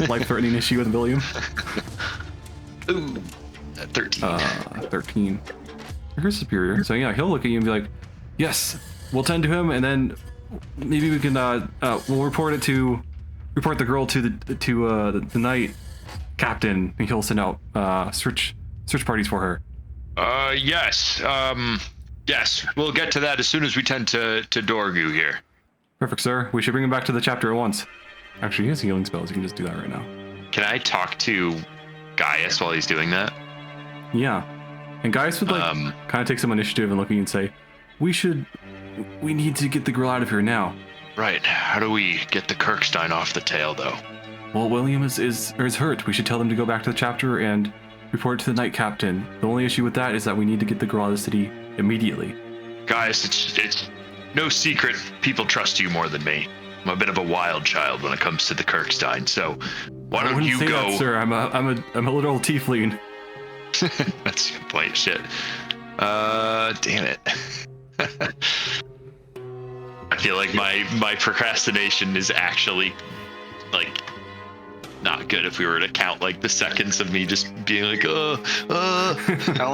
life-threatening issue with William." Ooh, 13. 13. You're superior. So yeah, he'll look at you and be like, "Yes, we'll tend to him, and then maybe we can we'll report the girl to the night captain, and he'll send out search parties for her." Yes. Yes, we'll get to that as soon as we tend to Dorgu here. Perfect, sir. We should bring him back to the chapter at once. Actually, he has healing spells. You can just do that right now. Can I talk to Gaius while he's doing that? Yeah. And Gaius would kind of take some initiative and look at you and say, we need to get the girl out of here now. Right. How do we get the Kirkstein off the tail, though? Well, William is hurt. We should tell them to go back to the chapter and report to the night captain. The only issue with that is that we need to get the girl out of the city immediately. Guys, it's no secret people trust you more than me. I'm a bit of a wild child when it comes to the Kirkstein, so why don't you go? That, sir. I'm a little tiefling. That's a good point. Shit. Damn it. I feel like my procrastination is actually like not good if we were to count like the seconds of me just being like, Tell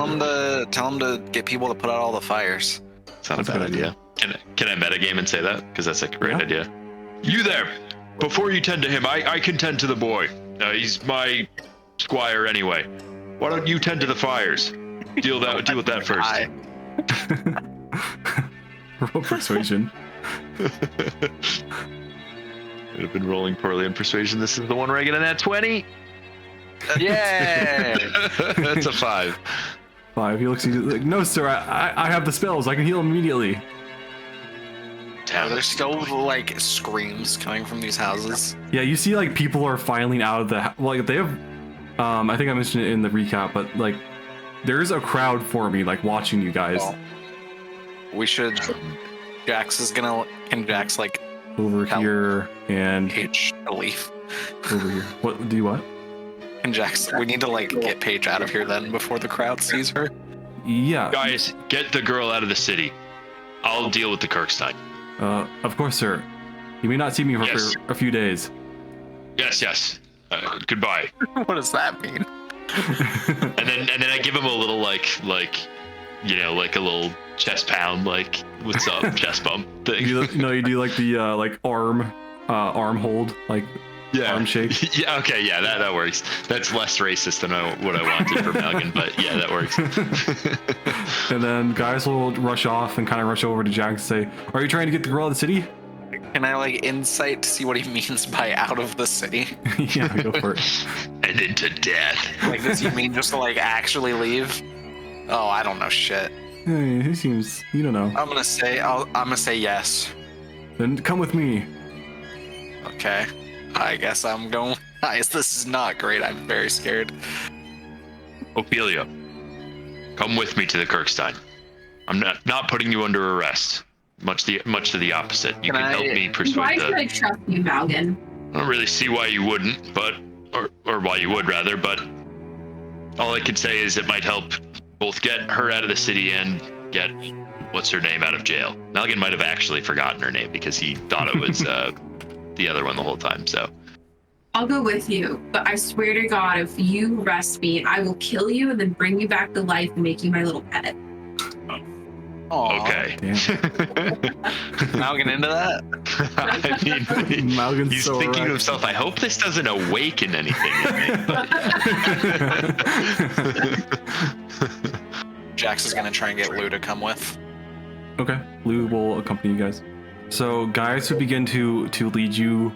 him to get people to put out all the fires. It's not a bad idea. Can I metagame and say that? Because that's a great idea. You there! Before you tend to him, I can tend to the boy. He's my squire anyway. Why don't you tend to the fires? Deal with that first. Roll persuasion. I'd have been rolling poorly in persuasion. This is the one where I get an at 20. Yeah. That's a 5. 5. He looks at you like, no, sir. I have the spells. I can heal immediately. Are there still like screams coming from these houses? Yeah, you see like people are filing out of the like they have. I think I mentioned it in the recap, but like there's a crowd forming, like watching you guys. Oh. We should. Can Jax like over here and Paige to leave? Over here. What do you what? And Jax, we need to like get Paige out of here then before the crowd sees her. Yeah. Guys, get the girl out of the city. I'll deal with the Kirkstein. Of course, sir. You may not see me for a few days. Yes. Goodbye. What does that mean? and then I give him a little like like a little chest pound, like what's up, chest bump thing. You do like the like arm hold, like arm shake. Yeah, okay, yeah, that works. That's less racist than what I wanted for Malgan, but yeah, that works. And then guys will rush off and kind of rush over to Jack and say, "Are you trying to get the girl out of the city?" Can I like insight to see what he means by out of the city? Yeah, go for it. And into death. Like, does he mean just to like actually leave? Oh, I don't know shit. Hey, he seems, you don't know. I'm gonna say yes. Then come with me. Okay. I guess I'm going. This is not great. I'm very scared. Ophelia, come with me to the Kirkstein. I'm not putting you under arrest. Much to the opposite. You can help me persuade Why should I trust you, Malgan? I don't really see why you wouldn't, but or why you would rather, but all I can say is it might help both get her out of the city and get what's her name out of jail. Malgan might have actually forgotten her name because he thought it was the other one the whole time. So I'll go with you, but I swear to God, if you arrest me, I will kill you and then bring you back to life and make you my little pet. Aww. Okay. Malgan into that? I mean, Malgan's he's so thinking to erect. himself, I hope this doesn't awaken anything in me. Jax is gonna try and get Lou to come with. Okay, Lou will accompany you guys. So guys would begin to lead you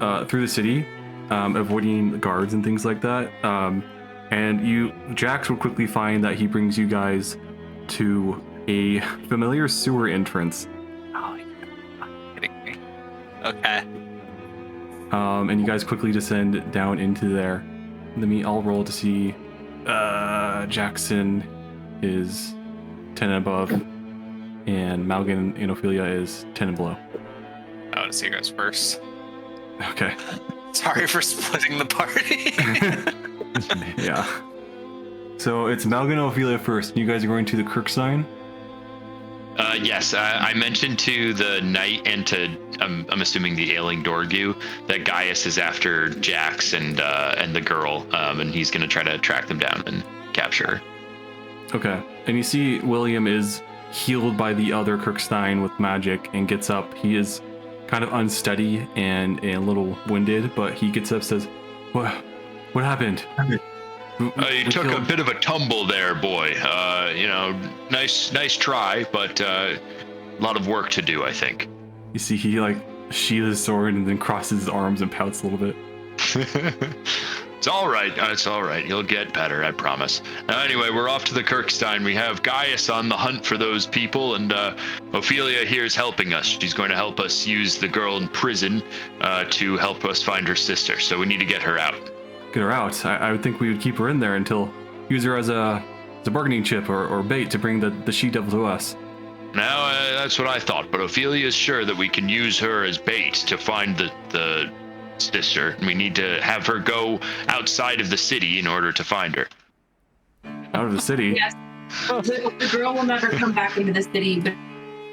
through the city, avoiding guards and things like that. And Jax will quickly find that he brings you guys to a familiar sewer entrance. Oh, you're kidding me. Okay. And you guys quickly descend down into there. I'll roll to see. Jackson is 10 and above, and Malgan and Ophelia is 10 and below. Oh, so he goes first. Okay. Sorry for splitting the party. Yeah. So it's Malgan and Ophelia first. You guys are going to the Kirkstein? Yes, I mentioned to the knight and to I'm assuming the ailing Dorgu that Gaius is after Jax and the girl, and he's gonna try to track them down and capture her. Okay. And you see William is healed by the other Kirkstein with magic and gets up. He is kind of unsteady and a little winded, but he gets up and says, What happened? You took a bit of a tumble there, boy. Nice try, but a lot of work to do, I think. You see he like sheathes his sword and then crosses his arms and pouts a little bit. It's all right. It's all right. You'll get better, I promise. Now, anyway, we're off to the Kirkstein. We have Gaius on the hunt for those people, and Ophelia here is helping us. She's going to help us use the girl in prison to help us find her sister. So we need to get her out. Get her out. I would think we would keep her in there until use her as a bargaining chip or bait to bring the she-devil to us. Now, that's what I thought, but Ophelia is sure that we can use her as bait to find the sister. We need to have her go outside of the city in order to find her. Out of the city? Yes. The girl will never come back into the city, but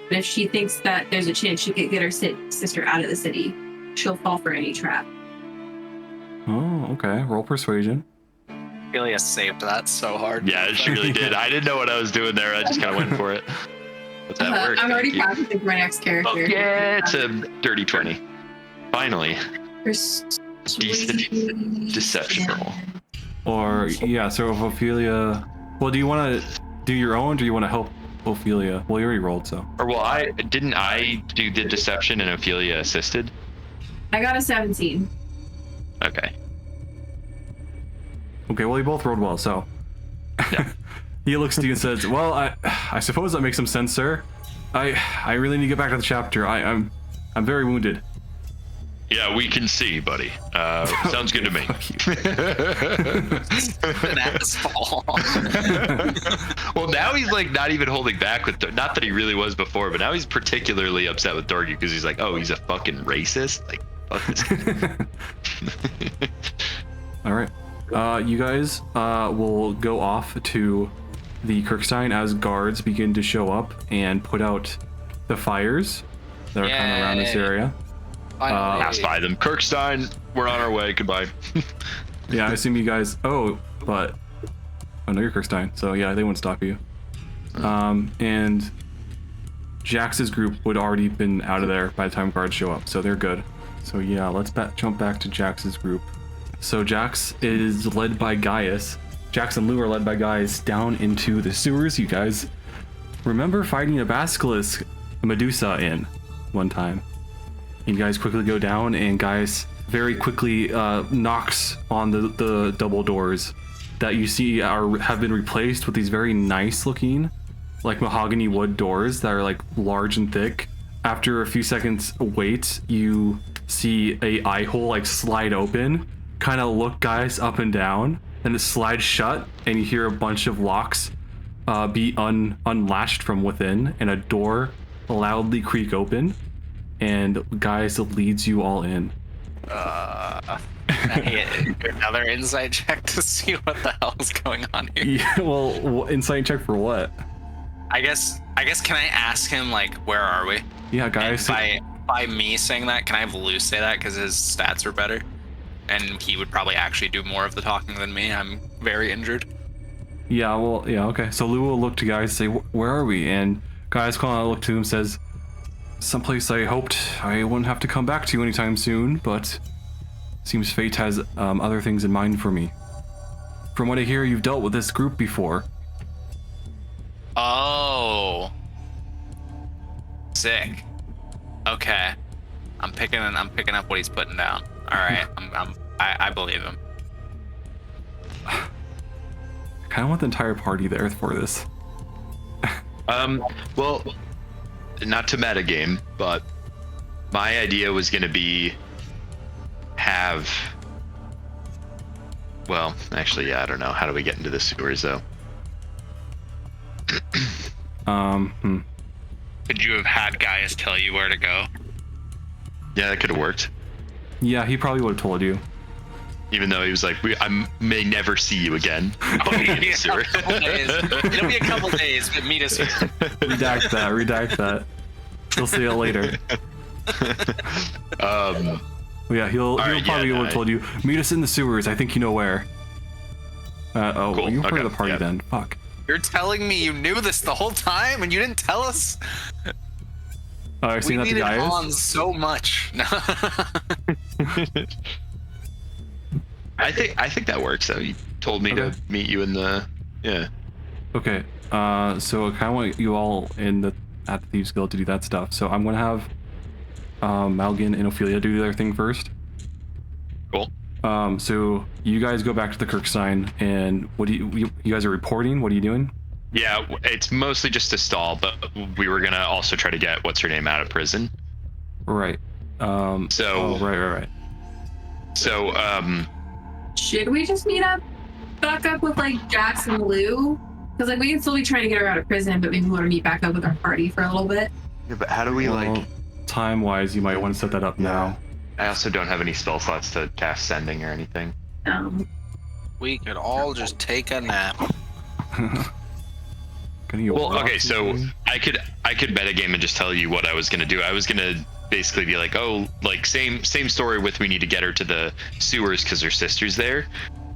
if she thinks that there's a chance she could get her sister out of the city, she'll fall for any trap. Oh, okay. Roll persuasion. Ophelia saved that so hard. Yeah, she really did. I didn't know what I was doing there. I just kind of went for it. But that worked. I'm already practicing for my next character. Oh, yeah, it's a dirty 20. Finally. Deception roll. Or, yeah, so if Ophelia... Well, do you want to do your own, or do you want to help Ophelia? Well, you already rolled, so... Or, well, I do the deception and Ophelia assisted? I got a 17. Okay. Okay, well, you both rolled well, so... Yeah. He looks at you and says, well, I suppose that makes some sense, sir. I really need to get back to the chapter. I'm very wounded. Yeah, we can see, buddy. Sounds good to me. An asshole. Well, now he's like not even holding back with not that he really was before, but now he's particularly upset with Dorgy because he's like, oh, he's a fucking racist. Like, fuck this guy. All right. You guys will go off to the Kirkstein as guards begin to show up and put out the fires that are kind of around this area. Pass by them. Kirkstein, we're on our way. Goodbye. Yeah, I assume you guys... Oh, but... Oh, no, you're Kirkstein. So, yeah, they won't stop you. And Jax's group would already been out of there by the time guards show up, so they're good. So, yeah, let's jump back to Jax's group. So, Jax is led by Gaius. Jax and Lou are led by Gaius down into the sewers. You guys remember fighting a basilisk Medusa in one time. You guys quickly go down, and Gaius very quickly knocks on the double doors that you see have been replaced with these very nice looking, like mahogany wood doors that are like large and thick. After a few seconds wait, you see a eye hole like slide open, kind of look Gaius up and down, and it slides shut, and you hear a bunch of locks be unlatched from within, and a door loudly creak open. And Gaius leads you all in. Another insight check to see what the hell is going on here. Yeah, well, insight check for what? I guess can I ask him, like, where are we? Yeah, Gaius. By me saying that, can I have Lou say that because his stats are better? And he would probably actually do more of the talking than me. I'm very injured. Yeah, well, yeah, okay. So Lou will look to Gaius and say, where are we? And Gaius calling out, look to him and says, someplace I hoped I wouldn't have to come back to anytime soon, but seems fate has other things in mind for me. From what I hear, you've dealt with this group before. Oh, sick. Okay, I'm picking up what he's putting down. All right, I believe him. I kind of want the entire party there for this. Well, not to metagame, but my idea was going to be well, actually, yeah, I don't know. How do we get into the sewers, though? Could you have had Gaius tell you where to go? Yeah, that could have worked. Yeah, he probably would have told you. Even though he was like, I may never see you again. Oh, yeah, a couple days. It'll be a couple days, but meet us here. Redact that. Redact that. He'll see it later. Yeah, he'll probably would have told you, meet us in the sewers. I think you know where. Cool. You were part of the party yeah. then. Fuck. You're telling me you knew this the whole time and you didn't tell us? I've seen We that the needed guy is. Hans so much. I think that works. So he told me to meet you in the Okay. So I kind of want you all at the Thieves Guild to do that stuff. So I'm gonna have Malgin and Ophelia do their thing first. Cool. So you guys go back to the Kirkstein, and what do you guys are reporting? What are you doing? Yeah, it's mostly just a stall, but we were gonna also try to get what's her name out of prison. Right. Right. So Should we just meet up, back up with like Jax and Lou? Because like we can still be trying to get her out of prison, but maybe we want to meet back up with our party for a little bit. yeah, but how do we time-wise, you might want to set that up now. I also don't have any spell slots to cast sending or anything. We could all just take a nap. Well, okay, so I could metagame and just tell you what I was gonna do. I was gonna basically be like, oh, like same story with we need to get her to the sewers because her sister's there.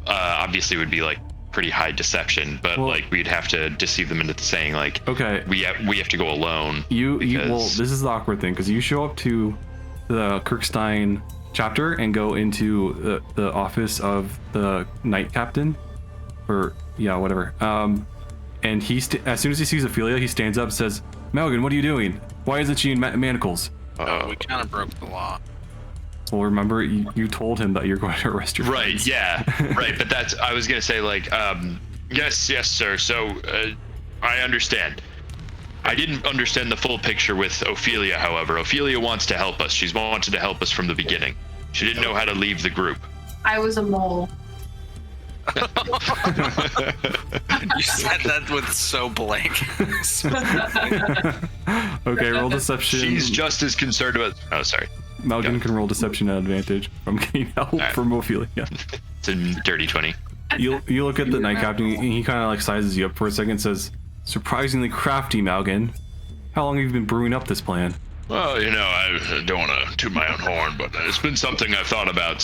Obviously, would be like pretty high deception, but like we'd have to deceive them into saying like, okay, we have to go alone. Well, this is the awkward thing because you show up to the Kirkstein chapter and go into the office of the Knight Captain, or yeah, whatever. And as soon as he sees Ophelia, he stands up and says, Malgin, what are you doing? Why isn't she in manacles? We kind of broke the law. Well, remember, you told him that you're going to arrest your Right, friends. yeah, right. But I was going to say, like, yes, sir. So, I understand. I didn't understand the full picture with Ophelia, however. Ophelia wants to help us. She's wanted to help us from the beginning. She didn't know how to leave the group. I was a mole. You said that with so blank. Okay, roll deception. She's just as concerned about... Oh, sorry. Malgin can roll deception at advantage from getting help from Ophelia. It's a dirty 20. You look at the Knight Captain, and he kind of like sizes you up for a second and says, surprisingly crafty, Malgin. How long have you been brewing up this plan? Well, I don't want to toot my own horn, but it's been something I've thought about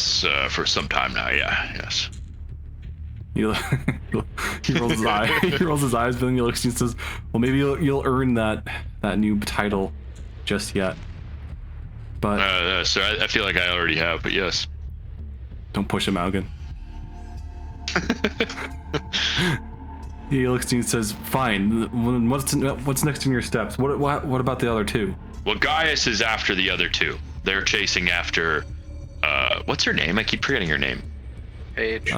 for some time now, yes. He rolls his eye. He rolls his eyes, but then he looks and says, well, maybe you'll earn that new title just yet. But so I feel like I already have, but yes. Don't push him, Malgin. He looks and says, fine, what's next in your steps? What about the other two? Well, Gaius is after the other two. They're chasing after, what's her name? I keep forgetting her name. Paige.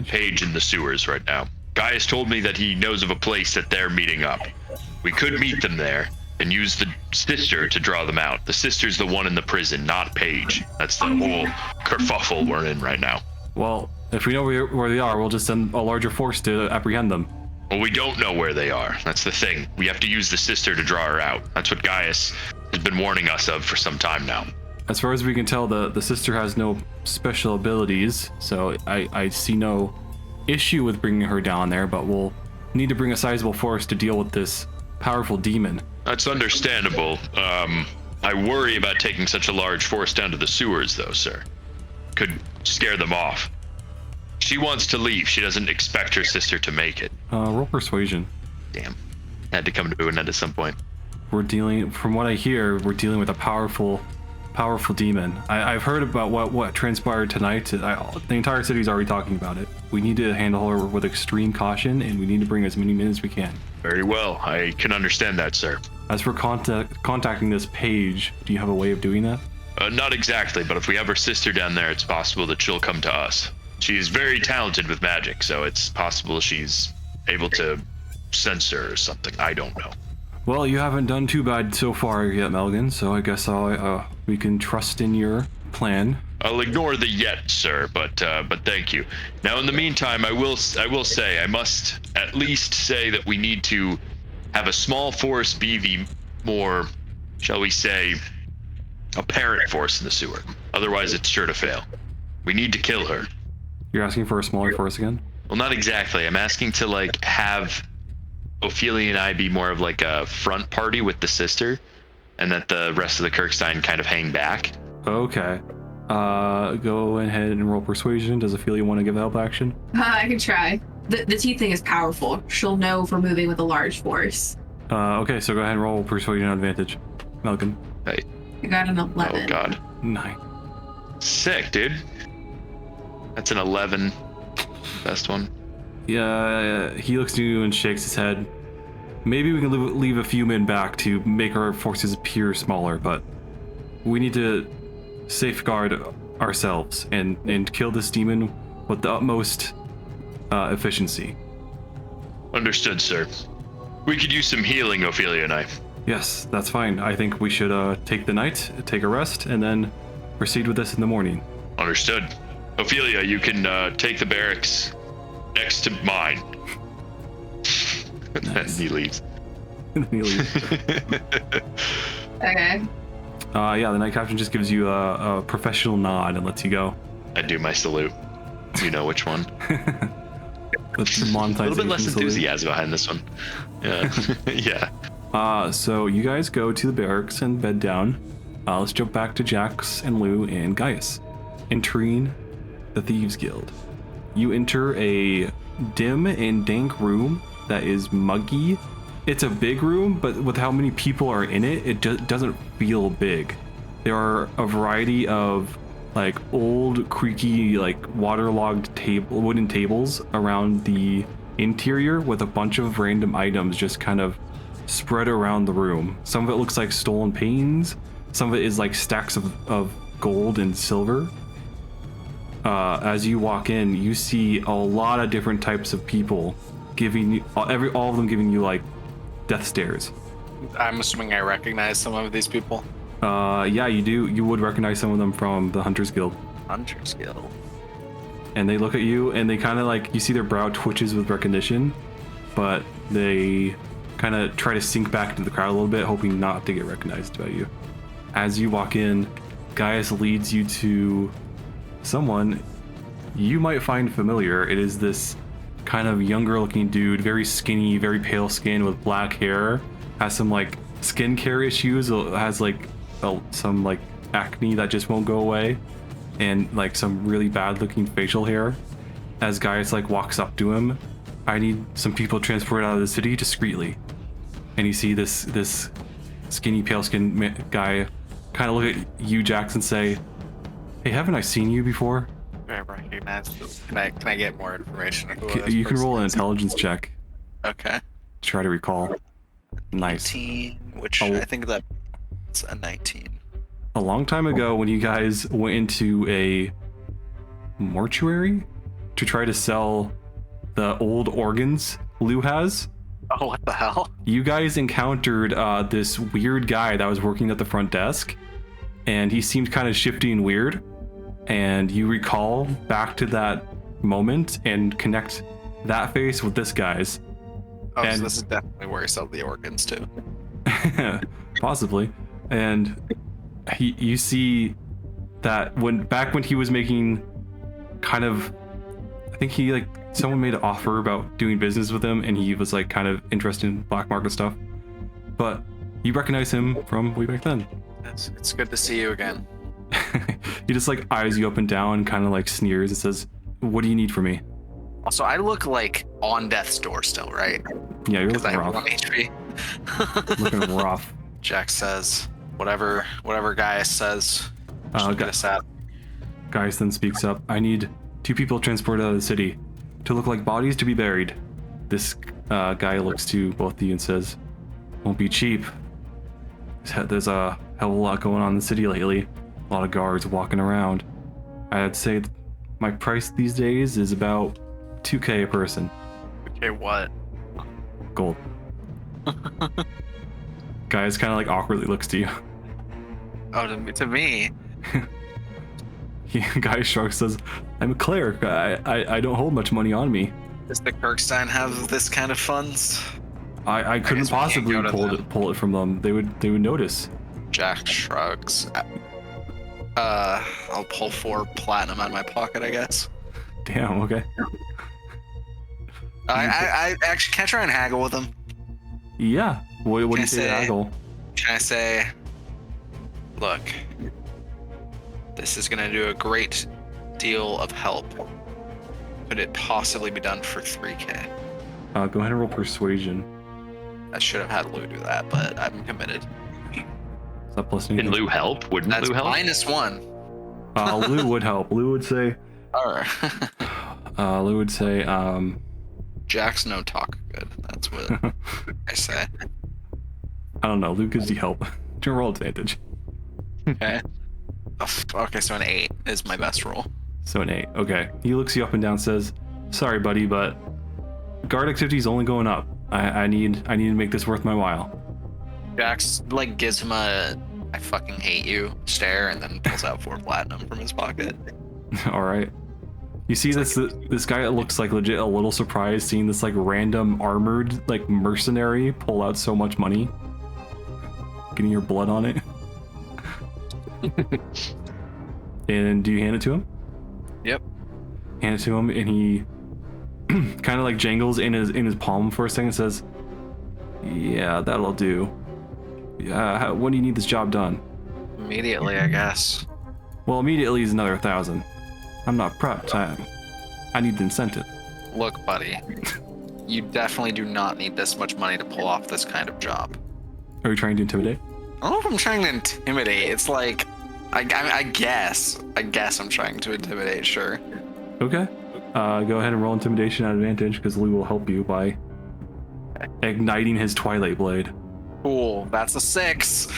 Paige in the sewers right now. Gaius told me that he knows of a place that they're meeting up. We could meet them there and use the sister to draw them out. The sister's the one in the prison, not Paige. That's the whole kerfuffle we're in right now. Well, if we know where they are, we'll just send a larger force to apprehend them. Well, we don't know where they are. That's the thing. We have to use the sister to draw her out. That's what Gaius has been warning us of for some time now. As far as we can tell, the sister has no special abilities, so I see no issue with bringing her down there, but we'll need to bring a sizable force to deal with this powerful demon. That's understandable. I worry about taking such a large force down to the sewers, though, sir. Could scare them off. She wants to leave. She doesn't expect her sister to make it. Roll persuasion. Damn. Had to come to an end at some point. From what I hear, we're dealing with a powerful demon. I've heard about what transpired tonight. The entire city's already talking about it. We need to handle her with extreme caution, and we need to bring as many men as we can. Very well. I can understand that, sir. As for contacting this Paige, do you have a way of doing that? Not exactly, but if we have her sister down there, it's possible that she'll come to us. She's very talented with magic, so it's possible she's able to sense her or something. I don't know. Well, you haven't done too bad so far yet, Malgin, so I guess we can trust in your plan. I'll ignore the yet, sir, but thank you. Now, in the meantime, I will say, I must at least say that we need to have a small force be the more, shall we say, apparent force in the sewer. Otherwise, it's sure to fail. We need to kill her. You're asking for a smaller force again? Well, not exactly. I'm asking to like have Ophelia and I be more of like a front party with the sister, and that the rest of the Kirkstein kind of hang back. Okay. Go ahead and roll persuasion. Does Ophelia want to give help action? I can try. The teeth thing is powerful. She'll know if we're moving with a large force. Okay, so go ahead and roll persuasion advantage. Malcolm. Hey. I got an 11. Oh God. 9. Sick, dude. That's an 11. Best one. Yeah, he looks to you and shakes his head. Maybe we can leave a few men back to make our forces appear smaller, but we need to safeguard ourselves and kill this demon with the utmost efficiency. Understood, sir. We could use some healing, Ophelia and I. Yes, that's fine. I think we should take the night, take a rest, and then proceed with this in the morning. Understood. Ophelia, you can take the barracks next to mine. And he leaves. He leaves. Okay. Yeah, the night captain just gives you a professional nod and lets you go. I do my salute. You know which one. That's the A little bit monetization less salute. enthusiasm behind this one. Yeah. Yeah. So you guys go to the barracks and bed down. Let's jump back to Jax and Lou and Gaius. Entering the Thieves Guild. You enter a dim and dank room that is muggy. It's a big room, but with how many people are in it, it doesn't feel big. There are a variety of like old, creaky, like waterlogged wooden tables around the interior with a bunch of random items just kind of spread around the room. Some of it looks like stolen paintings. Some of it is like stacks of gold and silver. As you walk in, you see a lot of different types of people giving you, all of them giving you like death stares. I'm assuming I recognize some of these people. Yeah, you do. You would recognize some of them from the Hunters Guild. Hunters Guild. And they look at you and they kind of like, you see their brow twitches with recognition, but they kind of try to sink back into the crowd a little bit, hoping not to get recognized by you. As you walk in, Gaius leads you to someone you might find familiar. It is this kind of younger looking dude, very skinny, very pale skin with black hair, has some like skincare issues, has like some like acne that just won't go away, and like some really bad looking facial hair. As Gaius like walks up to him, I need some people transported out of the city discreetly. And you see this skinny pale skinned guy kind of look at you, Jax, and say, "Hey, haven't I seen you before?" I recognize this. Can I get more information? You can roll an intelligence check. Okay. Try to recall. Nice. 19, which Oh. I think that's a 19. A long time ago, when you guys went into a mortuary to try to sell the old organs Lou has, Oh, what the hell? you guys encountered this weird guy that was working at the front desk, and he seemed kind of shifty and weird. And you recall back to that moment and connect that face with this guy's. Oh, And- so this is definitely where he sold the organs too. Possibly. And you see that when he was making kind of, I think he like, someone made an offer about doing business with him, and he was like kind of interested in black market stuff. But you recognize him from way back then. It's good to see you again. He just like eyes you up and down and kind of like sneers and says, "What do you need from me?" Also, I look like on death's door still, right? Yeah, you're Because I looking have rough. 1 HP. Looking rough. Jack says, whatever Gaius says. Uh, Just get us out. Gaius then speaks up. "I need 2 people transported out of the city to look like bodies to be buried." This guy looks to both of you and says, "Won't be cheap. There's a hell of a lot going on in the city lately. A lot of guards walking around. I'd say my price these days is about 2K a person. Okay, what? Gold." Gaius kind of like awkwardly looks to you. Oh, to me? Gaius shrugs, says, "I'm a cleric. I don't hold much money on me. Does the Kirkstein have this kind of funds? I couldn't guess we can't possibly go to them. pull it from them. They would notice." Jack shrugs. I'll pull 4 platinum out of my pocket, I guess. Damn. Okay. I actually can't try and haggle with him. Yeah. What do you Can I say to say- haggle? Can I say, look, this is gonna do a great deal of help. Could it possibly be done for 3K? Go ahead and roll persuasion. I should have had Lou do that, but I'm committed. Is that plus Can anything? Lou help? Wouldn't That's Lou help? -1. Lou would help. Lou would say. Alright. Lou would say. Jack's no talk good. That's what I say. I don't know. Lou gives you help. Do you roll advantage? Okay. Okay, so an 8 is my best roll. So an 8. Okay. He looks you up and down, says, "Sorry, buddy, but guard activity is only going up. I need to make this worth my while." Jack's like gives him a "I fucking hate you" stare, and then pulls out 4 platinum from his pocket. All right. You see this guy looks like legit a little surprised seeing this like random armored like mercenary pull out so much money. Getting your blood on it. And do you hand it to him? Yep. Hand it to him, and he kind of like jangles in his palm for a second and says, "Yeah, that'll do. Yeah, when do you need this job done?" Immediately, I guess. Well, immediately is another 1,000. I'm not prepped. I need the incentive. Look, buddy, you definitely do not need this much money to pull off this kind of job. Are you trying to intimidate? I don't know if I'm trying to intimidate. It's like, I guess I'm trying to intimidate. Sure. Okay. Go ahead and roll intimidation at advantage because Lou will help you by igniting his Twilight Blade. Cool. That's a 6.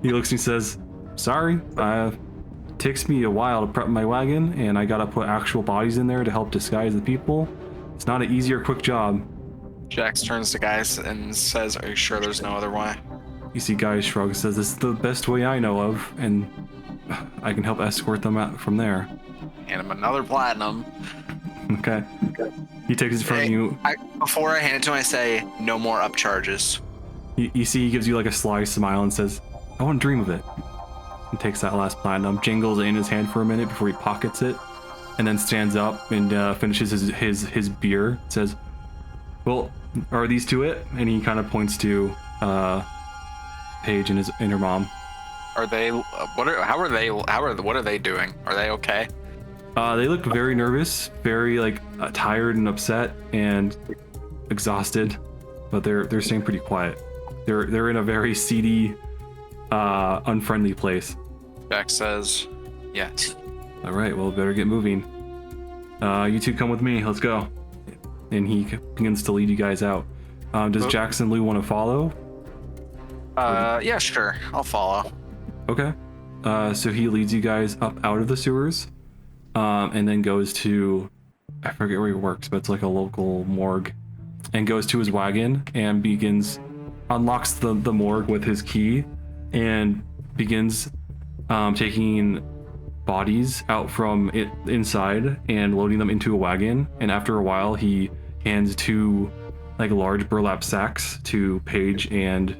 He looks and says, "Sorry, takes me a while to prep my wagon, and I gotta put actual bodies in there to help disguise the people. It's not an easy or quick job." Jax turns to Guys and says, "Are you sure there's no other way?" You see Guy shrug and says, "This is the best way I know of, and I can help escort them out from there." Hand him another platinum. Okay. He takes it from you. Before I hand it to him, I say, "No more upcharges." You see he gives you like a sly smile and says, "I wouldn't dream of it." And takes that last platinum, jingles it in his hand for a minute before he pockets it, and then stands up and finishes his beer. Says, "Well, are these two it?" And he kind of points to Paige and her mom. Are they? What are they doing? Are they okay? They look very nervous, very like tired and upset and exhausted, but they're staying pretty quiet. They're in a very seedy, unfriendly place. Jack says, "Yes." All right, well, better get moving. You two come with me. Let's go. And he begins to lead you guys out. Does Jackson Lou want to follow? Yeah, sure. I'll follow. Okay. So he leads you guys up out of the sewers, and then goes to, I forget where he works, but it's like a local morgue, and goes to his wagon and unlocks the morgue with his key, and begins taking bodies out from inside and loading them into a wagon. And after a while, he hands 2 like large burlap sacks to Paige and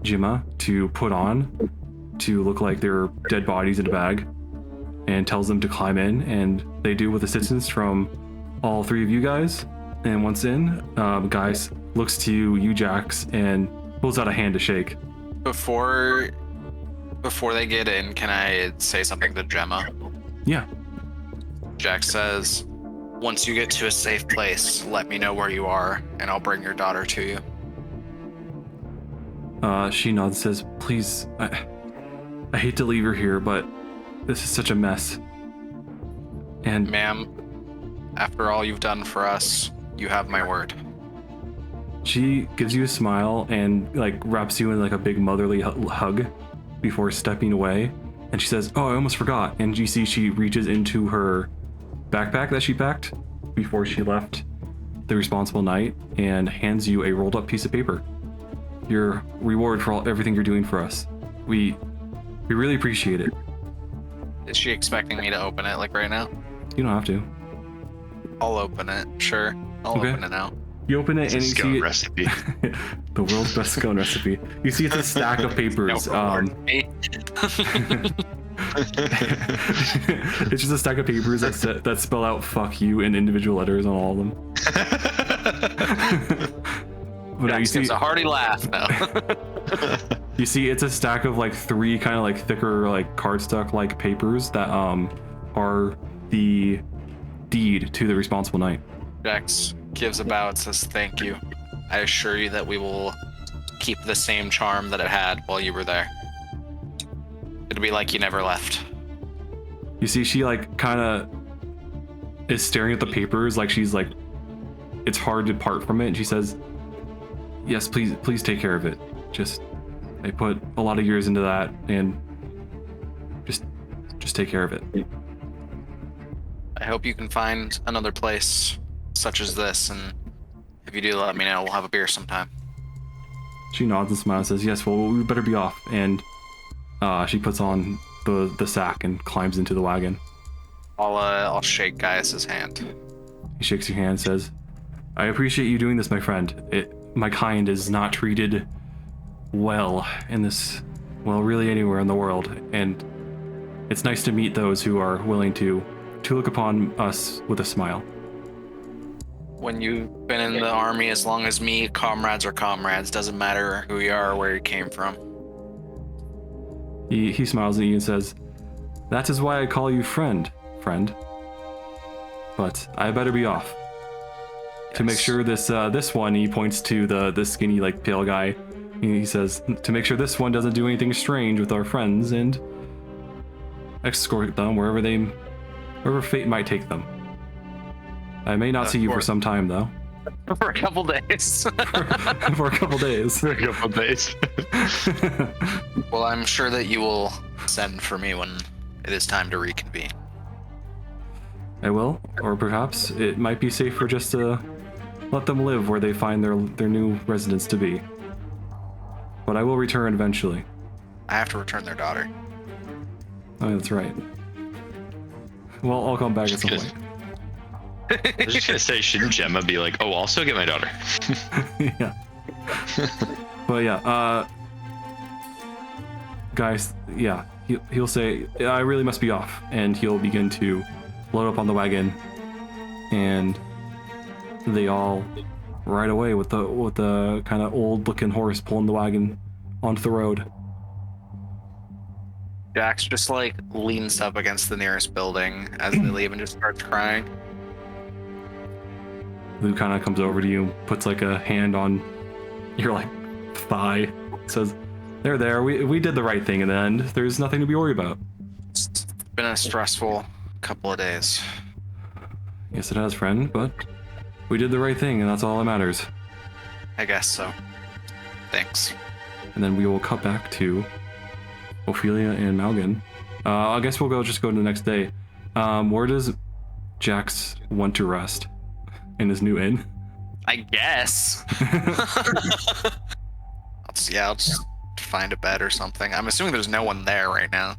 Jimma to put on to look like they're dead bodies in a bag, and tells them to climb in, and they do with assistance from all 3 of you guys. And once in, guys looks to you, Jax, and pulls out a hand to shake. Before they get in, can I say something to Gemma? Yeah. Jack says, "Once you get to a safe place, let me know where you are, and I'll bring your daughter to you." She nods and says, "Please, I hate to leave her here, but this is such a mess." And Ma'am, after all you've done for us, you have my word. she gives you a smile and like wraps you in like a big motherly hug before stepping away. And she says, "Oh, I almost forgot." And you see she reaches into her backpack that she packed before she left the responsible night and hands you a rolled up piece of paper. Your reward for everything you're doing for us. We really appreciate it. Is she expecting me to open it like right now? You don't have to. I'll open it. Sure. I'll Okay. open it now. You open it and you Scone see recipe. the world's best scone recipe. You see it's a stack of papers. It's just a stack of papers that spell out "fuck you" in individual letters on all of them. But Jax gives a hearty laugh now. You see, it's a stack of like 3 kind of like thicker like cardstock like papers that are the deed to the responsible knight. Jax gives a bow and says, "Thank you. I assure you that we will keep the same charm that it had while you were there. It'll be like you never left." You see, she like kind of is staring at the papers like she's like, it's hard to part from it. And she says, "Yes, please take care of it. Just, I put a lot of years into that, and just take care of it." I hope you can find another place such as this, and if you do, let me know. We'll have a beer sometime. She nods and smiles and says, "Yes, well, we better be off." And she puts on the sack and climbs into the wagon. I'll shake Gaius's hand. He shakes your hand and says, "I appreciate you doing this, my friend. My kind is not treated well in this, well, really anywhere in the world. And it's nice to meet those who are willing to look upon us with a smile." When you've been in the army as long as me, comrades are comrades. Doesn't matter who you are or where you came from. He smiles at you and says, "That is why I call you friend. But I better be off. Yes. To make sure this one," he points to the skinny, like, pale guy. He says, "To make sure this one doesn't do anything strange with our friends, and escort them wherever fate might take them. I may not see you for some time, though." For a couple days. For a couple days. For a couple days. Well, I'm sure that you will send for me when it is time to reconvene. I will, or perhaps it might be safer just to let them live where they find their new residence to be. But I will return eventually. I have to return their daughter. Oh, that's right. Well, I'll come back at some point. I was just gonna say, shouldn't Gemma be like, "Oh, also get my daughter"? Yeah. But yeah, guys, yeah, he'll say, "I really must be off," and he'll begin to load up on the wagon, and they all ride away with the kind of old-looking horse pulling the wagon onto the road. Jax just like leans up against the nearest building as they leave and just starts crying. Lou kind of comes over to you, puts like a hand on your like thigh, says, there, we did the right thing in the end. There's nothing to be worried about." It's been a stressful couple of days. "Yes, it has, friend, but we did the right thing, and that's all that matters." I guess so. Thanks. And then we will cut back to Ophelia and Malgan. I guess we'll just go to the next day. Where does Jax want to rest? In his new inn? I guess. I'll just find a bed or something. I'm assuming there's no one there right now.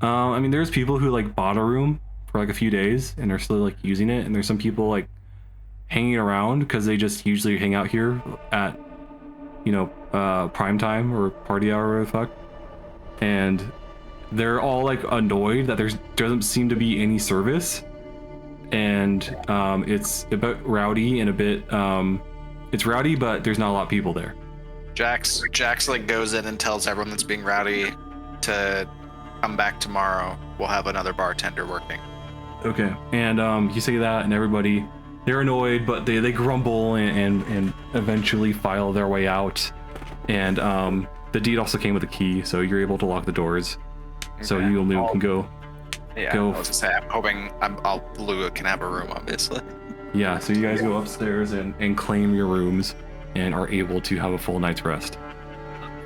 I mean, there's people who like bought a room for like a few days and are still like using it, and there's some people like hanging around because they just usually hang out here at, prime time or party hour or whatever the fuck, and they're all like annoyed that there doesn't seem to be any service, and it's a bit rowdy and a bit it's rowdy, but there's not a lot of people there. Jax like goes in and tells everyone that's being rowdy to come back tomorrow. We'll have another bartender working. Okay. And you say that, and everybody, they're annoyed, but they grumble and eventually file their way out. And the deed also came with a key, so you're able to lock the doors. Okay. So you and Lou can go. Yeah, I was gonna say, I'm hoping Lou can have a room, obviously. Yeah, so you guys go upstairs and claim your rooms and are able to have a full night's rest.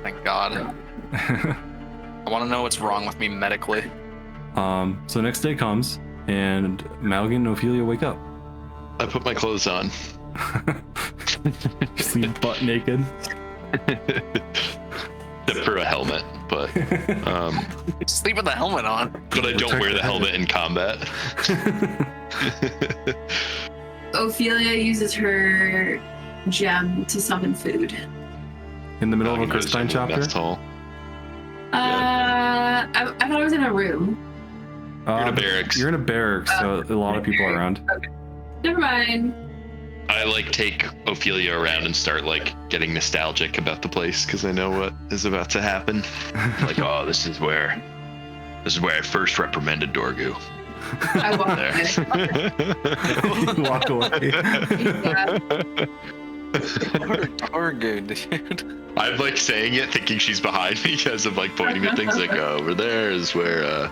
Thank God. I want to know what's wrong with me medically. So the next day comes, and Malgan and Ophelia wake up. I put my clothes on. You sleep butt naked. Except for a helmet, but sleep with the helmet on. But I don't wear the helmet in combat. Ophelia uses her gem to summon food. In the middle Oh, of a Crystalline chapter? Mess hall. I thought I was in a room. You're in a barracks. You're in a barracks, so a lot of people are around. Okay. Never mind. I like take Ophelia around and start like getting nostalgic about the place because I know what is about to happen. Like, oh, this is where I first reprimanded Dorgu. I walk There. You walk away. Dorgu, dude. I'm like saying it, thinking she's behind me because I'm like pointing at things like, oh, over there is where I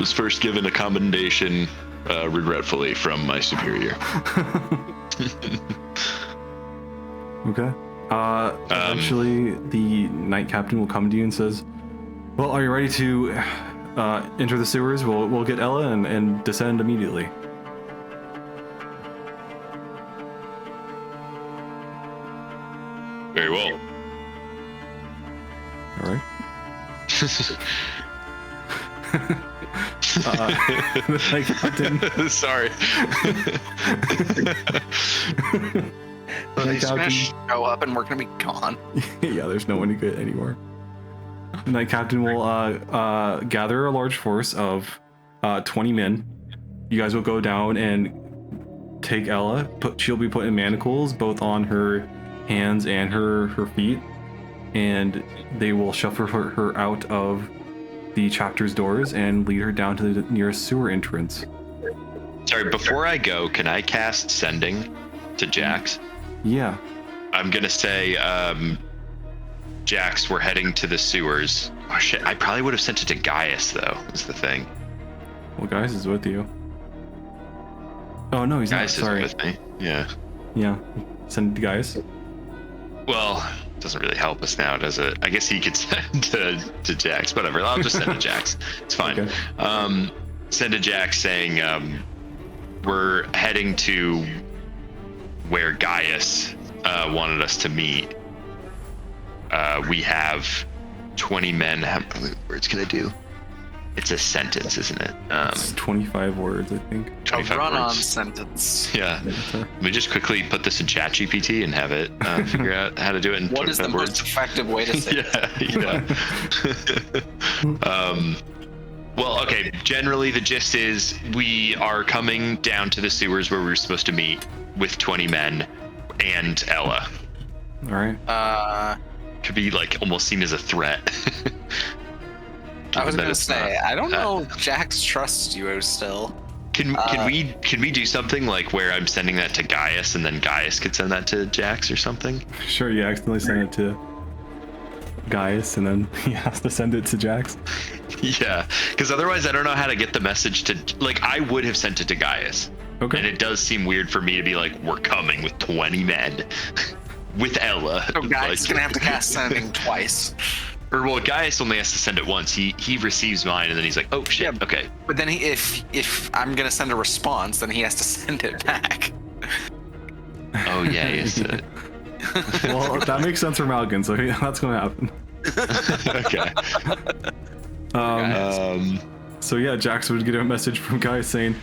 was first given a commendation, regretfully, from my superior. Okay. Eventually, the Knight Captain will come to you and says, "Well, are you ready to enter the sewers? We'll get Ella and descend immediately." Very well. All right. The Knight Captain. Sorry. The Knight He's gonna Captain. show up and we're gonna be gone. Yeah, there's no one to get anymore. The Knight Captain will gather a large force of 20 men. You guys will go down and take Ella. She'll be put in manacles, both on her hands and her feet, and they will shuffle her out of the chapter's doors and lead her down to the nearest sewer entrance. Sorry, before I go, can I cast Sending to Jax? Yeah. I'm gonna say, Jax, we're heading to the sewers. Oh shit, I probably would have sent it to Gaius though, is the thing. Well, Gaius is with you. Oh no, he's Gaius not. Sorry. isn't with me. Yeah. Yeah. Send it to Gaius. Well, it doesn't really help us now, does it? I guess he could send to Jax. Whatever. I'll just send to Jax. It's fine. Okay. Send to Jax saying we're heading to where Gaius wanted us to meet. We have 20 men. How many words can I do? It's a sentence, isn't it? It's 25 words, I think. A 25 run-on words. sentence. Yeah. Let me just quickly put this in ChatGPT and have it figure out how to do it in What is 25 the words. most effective way to say Yeah. Well, okay. Generally, the gist is we are coming down to the sewers where we were supposed to meet with 20 men and Ella. All right. Could be like almost seen as a threat. I was Given that gonna it's say, not- I don't know if Jax trusts you still. Can we do something like where I'm sending that to Gaius and then Gaius could send that to Jax or something? Sure, you accidentally send it to Gaius and then he has to send it to Jax. Yeah, because otherwise I don't know how to get the message to, like, I would have sent it to Gaius. Okay. And it does seem weird for me to be like, we're coming with 20 men with Ella. So Gaius Like- gonna have to cast sending twice. Or well, Gaius only has to send it once. He receives mine and then he's like, oh shit, Yeah. okay. But then if I'm gonna send a response, then he has to send it back. Oh yeah, he has to. Well, that makes sense for Malkin, so yeah, that's going to happen. Okay. So yeah, Jax would get a message from Gaius saying,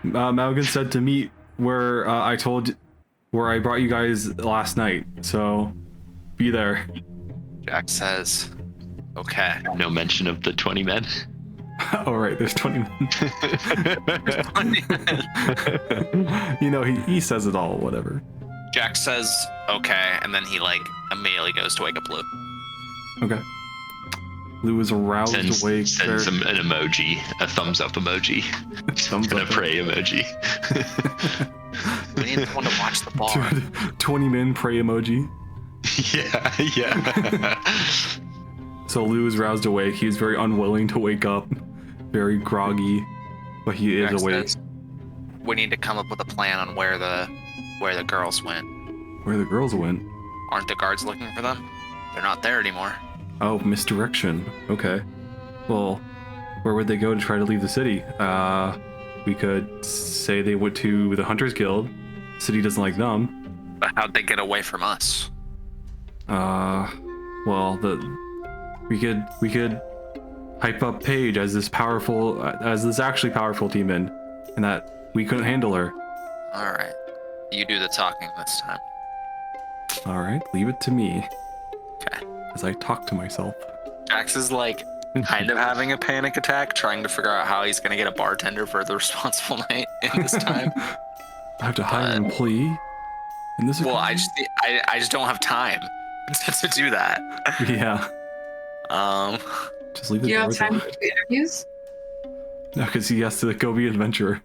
Malkin said to meet where I brought you guys last night, so be there. Jax says, okay. No mention of the 20 men. Oh right, there's 20 men. You know, he says it all, whatever. Jax says okay, and then he like immediately goes to wake up Lou. Okay. Lou is aroused Sends awake. him an emoji, a thumbs up emoji, Thumbs and a up. pray emoji. We need someone to watch the bar. 20 men pray emoji. Yeah. So Lou is roused awake. He's very unwilling to wake up, very groggy, but he is Jax awake. says, we need to come up with a plan on where the girls went. Where the girls went? Aren't the guards looking for them? They're not there anymore. Oh, misdirection. Okay. Well, where would they go to try to leave the city? We could say they went to the Hunters Guild. The city doesn't like them. But how'd they get away from us? Well, we could hype up Paige as this actually powerful team in and that we couldn't handle her. All right. You do the talking this time. All right, leave it to me. Okay. As I talk to myself. Jax is like kind of having a panic attack, trying to figure out how he's gonna get a bartender for the responsible night in this time. I have to hire an employee. And this is Well, I just don't have time to do that. Yeah. Just leave the Do you have doors time open. for interviews? No, because he has to go be an adventurer.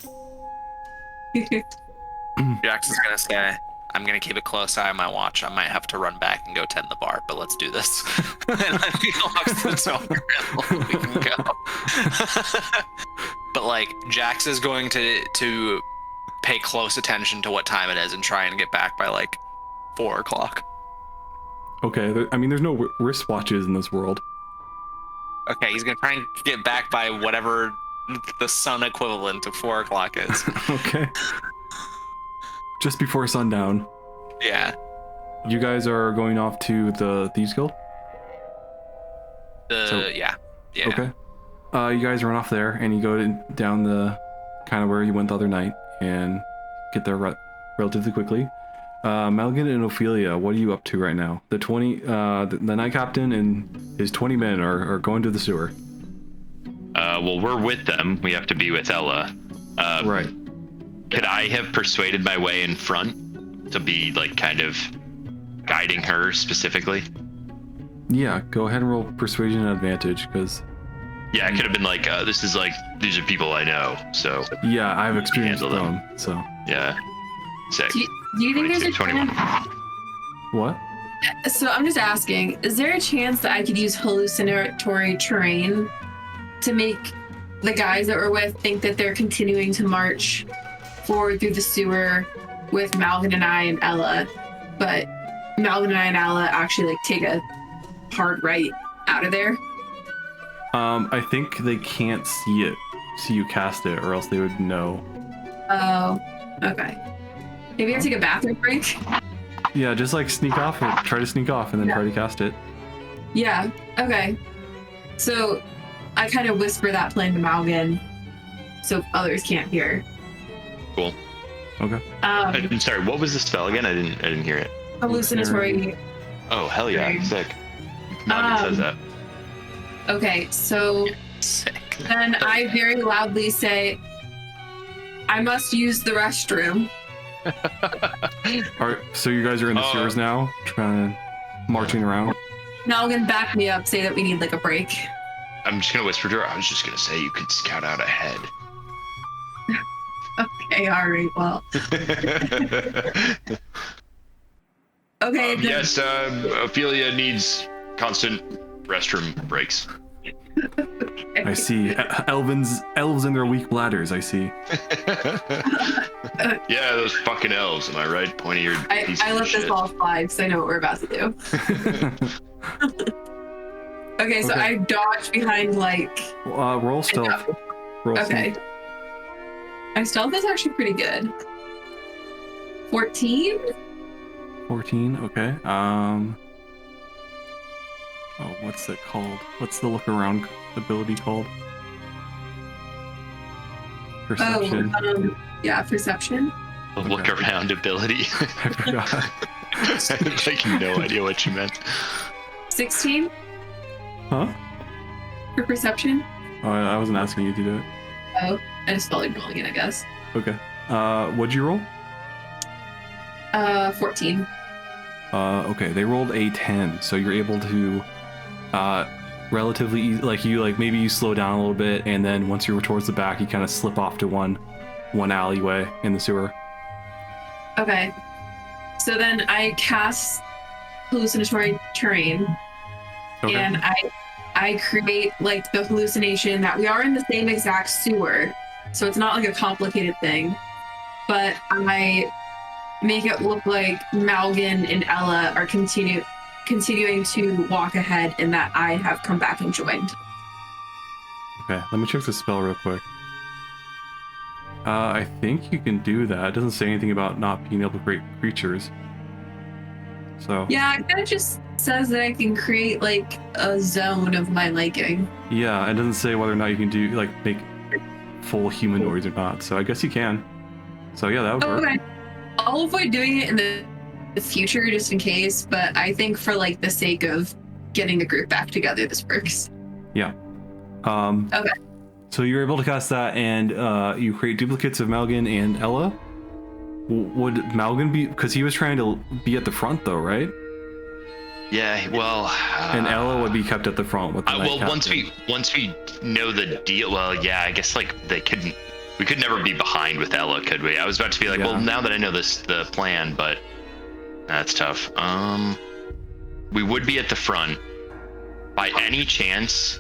Jax is gonna say, I'm gonna keep a close eye on my watch. I might have to run back and go tend the bar, but let's do this. And then he locks the door and we can go. But like, Jax is going to pay close attention to what time it is and try and get back by like 4 o'clock. Okay, I mean, there's no wristwatches in this world. Okay, he's gonna try and get back by whatever the sun equivalent of 4 o'clock is. Okay. Just before sundown. Yeah. You guys are going off to the Thieves Guild? Yeah. Okay. You guys run off there, and you go down the kind of where you went the other night, and get there relatively quickly. Malgan and Ophelia, what are you up to right now? The night captain and his 20 men are going to the sewer. Well, we're with them. We have to be with Ella. Right. Could I have persuaded my way in front to be like kind of guiding her specifically? Yeah, go ahead and roll persuasion and advantage, because Yeah, I could have been like, these are people I know, so yeah, I have experience with Handle them. So yeah. Sick. Do you think there's a 21. chance? what? So I'm just asking, is there a chance that I could use hallucinatory terrain to make the guys that we're with think that they're continuing to march forward through the sewer with Malvin and I and Ella, but Malvin and I and Ella actually like take a hard right out of there? I think they can't see you cast it, or else they would know. Oh, okay. Maybe I take a bathroom break. Yeah, just like sneak off, or try to sneak off, and then try to cast it. Yeah. Okay. So I kind of whisper that plan to Malvin, so others can't hear. Cool. Okay. I'm sorry. What was the spell again? I didn't hear it. Hallucinatory. Oh hell yeah! Right. Sick. Malvin says that. Okay, so Sick. then I very loudly say, I must use the restroom. All right, so you guys are in the sewers now, trying marching around. Malvin, back me up, say that we need like a break. I'm just gonna whisper to her. I was just gonna say you could scout out ahead. Okay, all right, well. Okay, then, Yes, Ophelia needs constant restroom breaks. I see. Elves and their weak bladders, I see. Yeah, those fucking elves. Am I right? Pointy eared. I let this all fly because I know what we're about to do. Okay, so Okay. I dodge behind like. Roll stealth. Roll Okay. stealth. My stealth is actually pretty good. 14? 14. Okay. Oh, what's it called? What's the look around ability called? Perception. Oh, yeah, perception. Look around ability. I forgot. I had like no idea what you meant. 16 Huh? for perception. Oh, I wasn't asking you to do it. Oh, I just felt like rolling it, I guess. Okay. What'd you roll? 14. Okay, they rolled a 10, so you're able to relatively easy, maybe you slow down a little bit, and then once you're towards the back, you kind of slip off to one alleyway in the sewer. Okay. So then I cast hallucinatory terrain, Okay. and I create like the hallucination that we are in the same exact sewer, so it's not like a complicated thing, but I make it look like Malgan and Ella are continuing to walk ahead, and that I have come back and joined. Okay, let me check the spell real quick. I think you can do that. It doesn't say anything about not being able to create creatures. So Yeah, it kind of just says that I can create like a zone of my liking. yeah, it doesn't say whether or not you can do make full humanoids or not. So I guess you can. So yeah, that would work. Okay. I'll avoid doing it in the future just in case, but I think for like the sake of getting the group back together, this works. Yeah. Okay. So you're able to cast that, and you create duplicates of Malgan and Ella. Would Malgan be, because he was trying to be at the front though, right? Yeah, well. And Ella would be kept at the front with the well, Knight once we know the deal. Well, yeah, I guess like we could never be behind with Ella, could we? I was about to be like, well, now that I know the plan, but that's tough. We would be at the front. By any chance,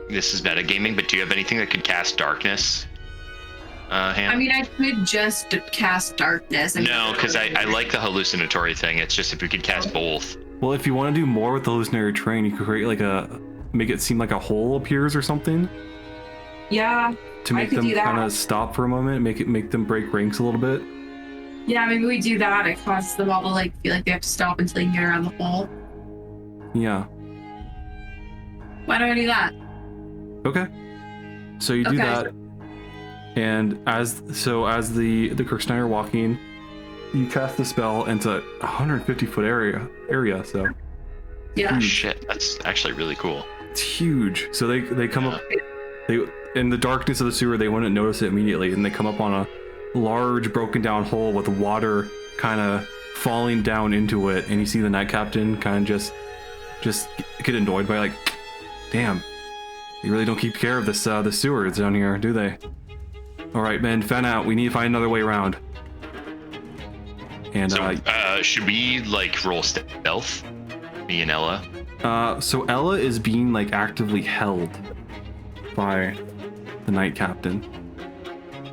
this is metagaming, but do you have anything that could cast darkness? Hannah? I mean, I could just cast darkness. No, because I like the hallucinatory thing. It's just if we could cast both. Well, if you want to do more with the hallucinatory terrain, you could create like make it seem like a hole appears or something. Yeah. To make them kind of stop for a moment, make them break ranks a little bit. Yeah, maybe we do that. It causes them all to like feel like they have to stop until you can get around the hole. Yeah. Why don't I do that? Okay. So you do that, and as the Kirkstein are walking, you cast the spell into a 150-foot area. So yeah. Shit, that's actually really cool. It's huge. So they come up. They in the darkness of the sewer, they wouldn't notice it immediately, and they come up on a large broken down hole with water kind of falling down into it, and you see the Night Captain kind of just get annoyed by like, damn, they really don't keep care of this the sewers down here, do they? All right, men, fan out. We need to find another way around. And so, should we like roll stealth, me and Ella? So Ella is being like actively held by the Night Captain.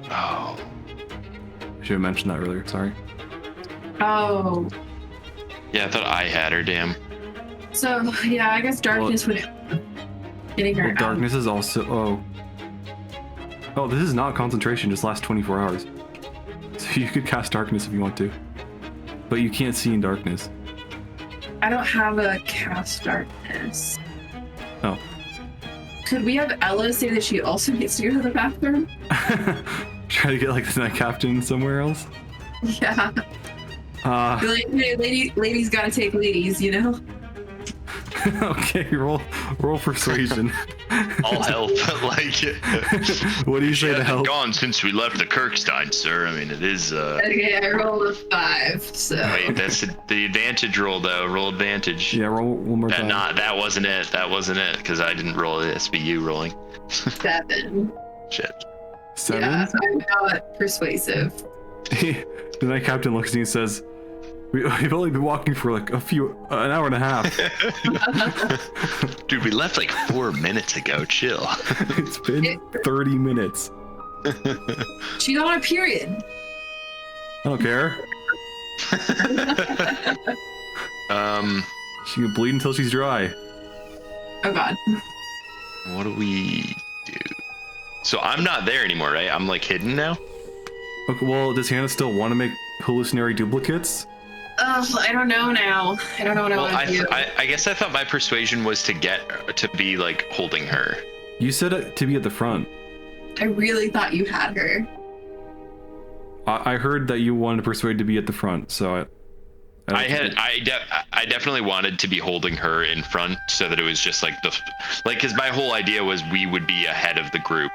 Oh. I should have mentioned that earlier, sorry. Oh. Yeah, I thought I had her, damn. So, yeah, I guess darkness would getting her out. Darkness is also, oh, this is not concentration, just lasts 24 hours. So you could cast darkness if you want to. But you can't see in darkness. I don't have a cast darkness. Oh. Could we have Ella say that she also needs to go to the bathroom? Try to get like the Night Captain somewhere else? Yeah. Like, hey, ladies gotta take ladies, you know? Okay, roll persuasion. I'll help. Like, what do you say to help? Gone since we left the Kirkstein, sir. I mean, it is. Okay, I rolled a 5. So. Wait, that's the advantage roll, though. Roll advantage. Yeah, roll one more time. That wasn't it. That wasn't it, because I didn't roll it. SBU rolling. 7. Shit. 7? Yeah, I'm not persuasive. The Night Captain looks at you and says, We've only been walking for like an hour and a half. Dude, we left like 4 minutes ago. Chill. It's been 30 minutes. She's on a period. I don't care. She can bleed until she's dry. Oh god. What do we do? So I'm not there anymore, right? I'm like hidden now? Okay, well, does Hannah still want to make hallucinatory duplicates? I don't know now. I don't know what I want to do. I guess I thought my persuasion was to be like holding her. You said it to be at the front. I really thought you had her. I heard that you wanted to persuade to be at the front, so I definitely wanted to be holding her in front so that it was just like because my whole idea was we would be ahead of the group,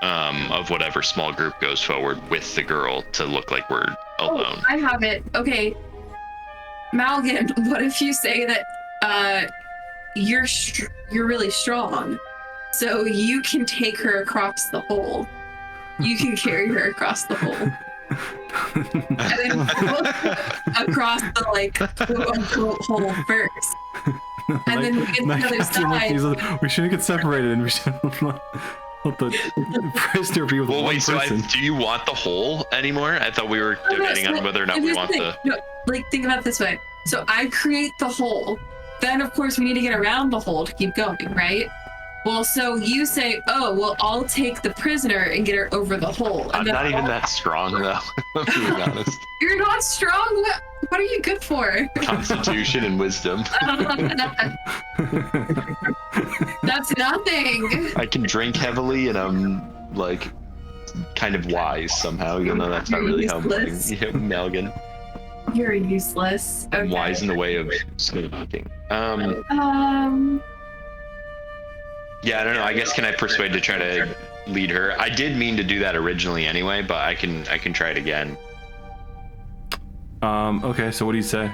of whatever small group goes forward with the girl to look like we're alone. Oh, I have it. Okay. Malgan, what if you say that you're really strong, so you can take her across the hole. You can carry her across the hole. And then across the like quote-unquote hole first. And then we get to the other side. We shouldn't get separated, and we should let the prisoner be with one person. So do you want the hole anymore? I thought we were debating on whether or not we want the... No, like, think about it this way. So I create the hole. Then, of course, we need to get around the hole to keep going, right? Well, so you say, oh, well, I'll take the prisoner and get her over the hole. And I'm not even that strong, though, being honest. You're not strong? What are you good for? Constitution and wisdom. That's nothing. I can drink heavily, and I'm, like, kind of wise somehow, even though that's not really how Useless. Malgan. You're useless. Okay. Wise in the way of smoking. Yeah, I don't know. I guess can I persuade to try to lead her? I did mean to do that originally anyway, but I can try it again. Okay, so what do you say?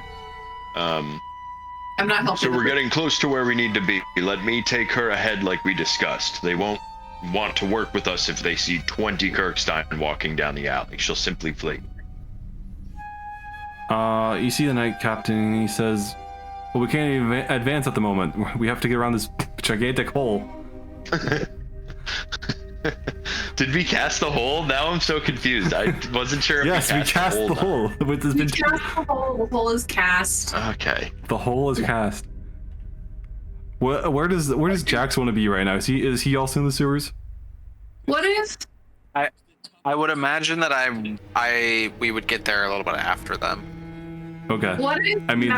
I'm not helping. So we're getting close to where we need to be. Let me take her ahead like we discussed. They won't want to work with us if they see 20 Kirkstein walking down the alley. She'll simply flee. You see the Knight Captain, and he says, well, we can't even advance at the moment. We have to get around this gigantic hole. Did we cast the hole? Now I'm so confused. I wasn't sure if yes, we cast the hole. We cast the hole. The hole is cast. Okay. The hole is cast. Where does Jax want to be right now? Is he also in the sewers? What if? I would imagine that we would get there a little bit after them. Okay. What if? I mean,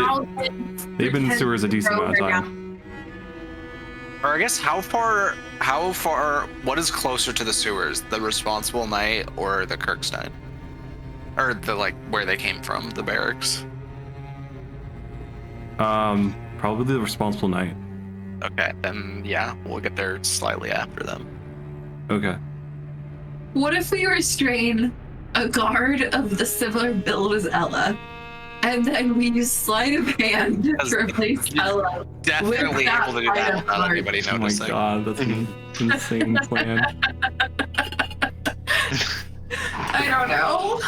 they've been in the sewers a decent amount of time. Or I guess how far? What is closer to the sewers, the Responsible Knight or the Kirkstein, or the where they came from, the barracks? Probably the Responsible Knight. Okay, then yeah, we'll get there slightly after them. Okay. What if we restrain a guard of the similar build as Ella, and then we use sleight of hand to replace Ella? Definitely able to do that without anybody noticing. Oh my god, that's an insane plan. I don't know.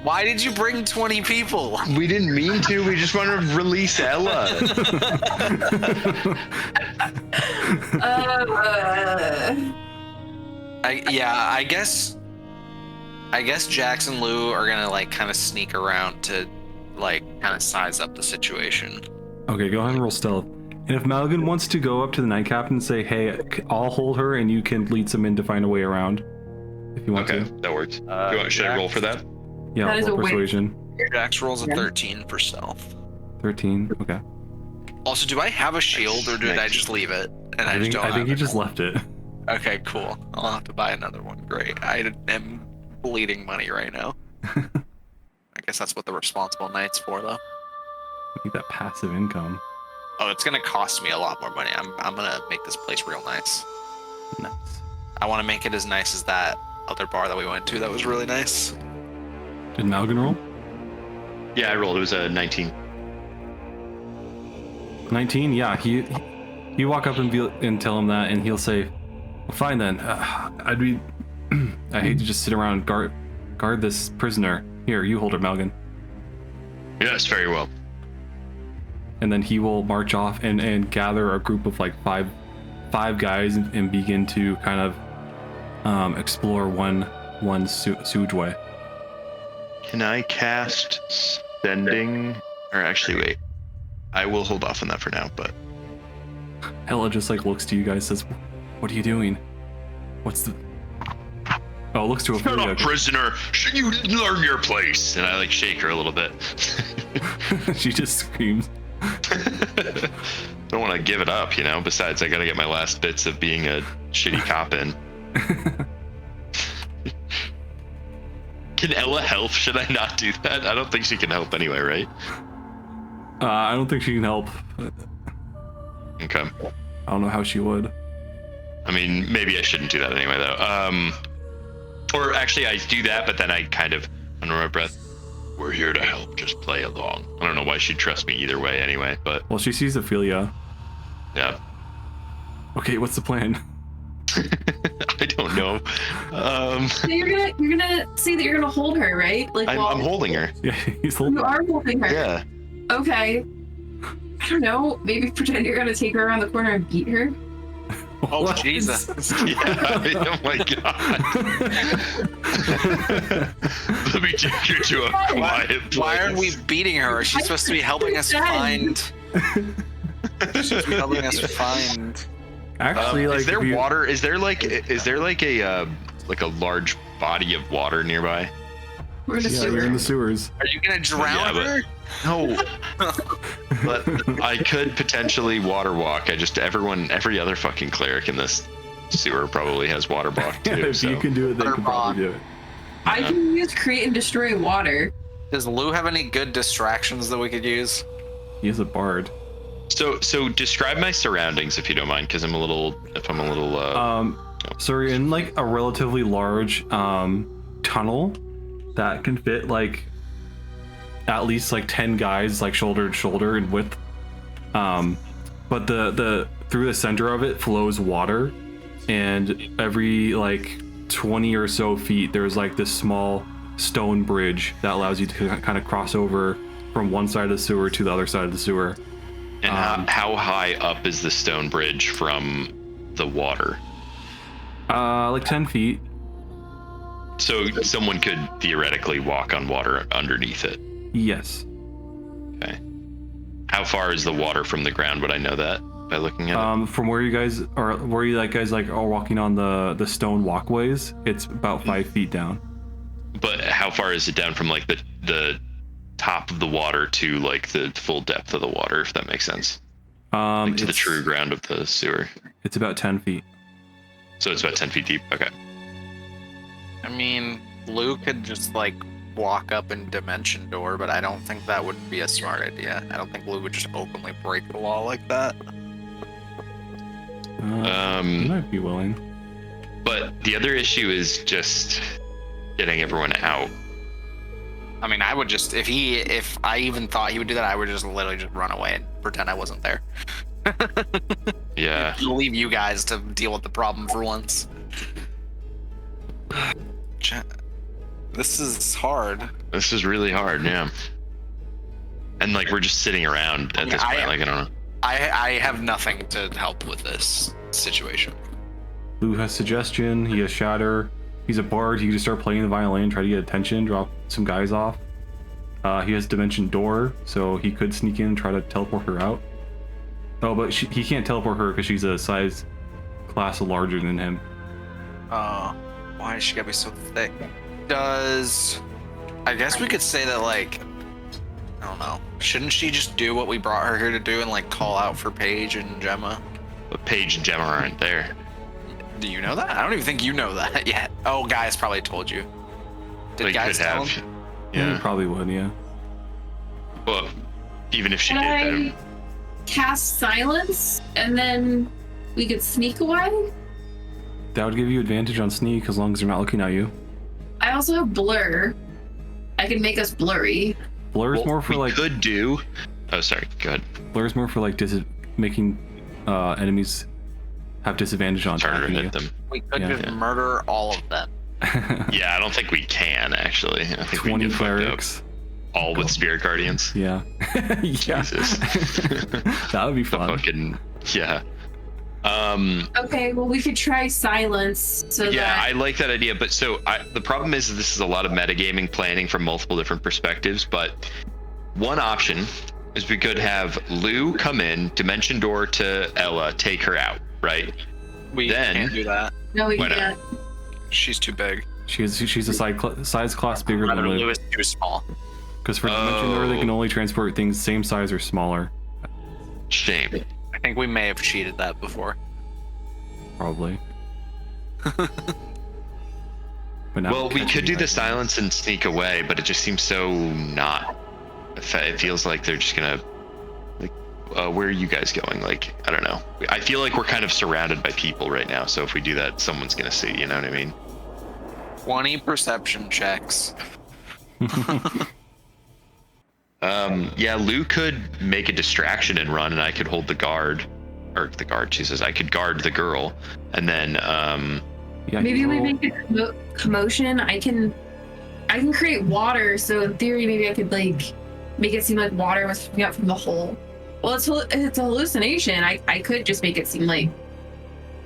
Why did you bring 20 people? We didn't mean to. We just want to release Ella. I guess Jax and Lou are gonna kind of sneak around to kind of size up the situation. Okay, go ahead and roll stealth. And if Malgan wants to go up to the Knight Captain and say, hey, I'll hold her and you can lead some in to find a way around. If you want to. Okay, that works. Should I roll for that? Yeah, That is roll a win. persuasion. Jax rolls a 13 for stealth. 13, okay. Also, do I have a shield or did I just leave it? And I think you just left it. Okay, cool. I'll have to buy another one. Great. I am bleeding money right now. I guess that's what the Responsible Knight's for, though. Need that passive income. Oh, it's gonna cost me a lot more money. I'm gonna make this place real nice. Nice. I want to make it as nice as that other bar that we went to. That was really nice. Did Malgan roll? Yeah, I rolled. It was a 19. 19? Yeah, you walk up and tell him that, and he'll say, well, fine then. I hate to just sit around and guard this prisoner. Here, you hold her, Malgan. Yes, very well. And then he will march off and gather a group of five guys and begin to kind of explore one sewageway. Can I cast Sending? Or actually, wait. I will hold off on that for now, but... Ella just looks to you guys, says, what are you doing? What's the... Oh, looks to Shut Ophelia. up, prisoner! Should you learn your place? And I shake her a little bit. She just screams. Don't want to give it up, Besides, I gotta get my last bits of being a shitty cop in. Can Ella help? Should I not do that? I don't think she can help anyway, right? I don't think she can help. Okay. I don't know how she would. I mean, maybe I shouldn't do that anyway, though. Or actually, I do that, but then I kind of, under my breath, we're here to help, just play along. I don't know why she'd trust me either way anyway, but... Well, she sees Ophelia. Yeah. Okay, what's the plan? I don't know. So you're gonna say that you're gonna hold her, right? I'm holding her. Yeah, he's holding You are holding her. Yeah. Okay. I don't know. Maybe pretend you're gonna take her around the corner and beat her. Oh, What? Jesus. Yeah. Oh my god. Let me take you to a quiet place. Why aren't we beating her? She's supposed to be helping us find... She's supposed to be helping us find... Actually, is there if you- water? Is there a large body of water nearby? We're in a Yeah, you're in the sewers. Are you gonna drown Yeah, but- her? No. But I could potentially water walk. Every other fucking cleric in this sewer probably has water block too. If you can do it, then you can probably do it. I can use create and destroy water. Does Lou have any good distractions that we could use? He is a bard. So describe my surroundings if you don't mind, because I'm a little. So you're in like a relatively large tunnel that can fit like at least like 10 guys like shoulder to shoulder in width. But the through the center of it flows water, and every like 20 or so feet there's like this small stone bridge that allows you to kind of cross over from one side of the sewer to the other side of the sewer. And how high up is the stone bridge from the water? Like 10 feet. So someone could theoretically walk on water underneath it. Yes. Okay. How far is the water from the ground? Would I know that by looking at it? From where you guys are, where you guys are walking on the stone walkways, it's about 5 feet down. But how far is it down from like the top of the water to like the full depth of the water, if that makes sense? Like to the true ground of the sewer. It's about 10 feet. So it's about 10 feet deep. Okay. I mean, Lou could just like walk up and dimension door, but I don't think that would be a smart idea. I don't think Lou would just openly break the wall like that. You might be willing. But the other issue is just getting everyone out. I mean, I would just if I even thought he would do that, I would just literally just run away and pretend I wasn't there. Yeah. Leave you guys to deal with the problem for once. This is hard. This is really hard, yeah. And like we're just sitting around at this point. Like I don't know. I have nothing to help with this situation. Lou has suggestion. He has shatter. He's a bard. He can just start playing the violin, try to get attention, drop some guys off. He has dimension door, so he could sneak in and try to teleport her out. Oh, but he can't teleport her because she's a size class larger than him. Why is she gotta be so thick? I guess we could say that, like, I don't know. Shouldn't she just do what we brought her here to do and like call out for Paige and Gemma? But Paige and Gemma aren't there. Do you know that? I don't even think you know that yet. Oh, Gaius probably told you. Did Like, Gaius could tell have. him? Yeah. Probably would, yeah. Well, even if she Can did, I then cast silence and then we could sneak away? That would give you advantage on sneak as long as they're not looking at you. I also have blur. I can make us blurry. Blur is more for we like. could do. Oh, sorry. Go ahead. Blur is more for like making enemies have disadvantage on Harder to attacking you. hit them. We could Yeah. just murder all of them. Yeah, I don't think we can actually. I think 20 we get fucked up. clerics. All with spirit guardians. Yeah. Yeah. Jesus. That would be The fun. fucking yeah. Okay, well we could try silence so Yeah, that I like that idea. But the problem is this is a lot of metagaming planning from multiple different perspectives. But one option is we could have Lou come in, dimension door to Ella, take her out, right? We Then- can't do that. no we Why not? can't. She's too big. She's a size class bigger than Lou Lou. is too small. Because for dimension door, they can Oh. only transport things same size or smaller. Shame. I think we may have cheated that before. Probably. But now Well, we catching could do that- the silence and sneak away, but it just seems so not. It feels like they're just gonna. Like, where are you guys going? Like, I don't know. I feel like we're kind of surrounded by people right now. So if we do that, someone's gonna see. You know what I mean? 20 perception checks. Yeah, Lou could make a distraction and run, and I could hold the guard, or the guard. Jesus, I could guard the girl, and then Yeah, Maybe you we roll- make a commotion. I can create water, so in theory maybe I could like make it seem like water was coming up from the hole. Well, it's a hallucination. I could just make it seem like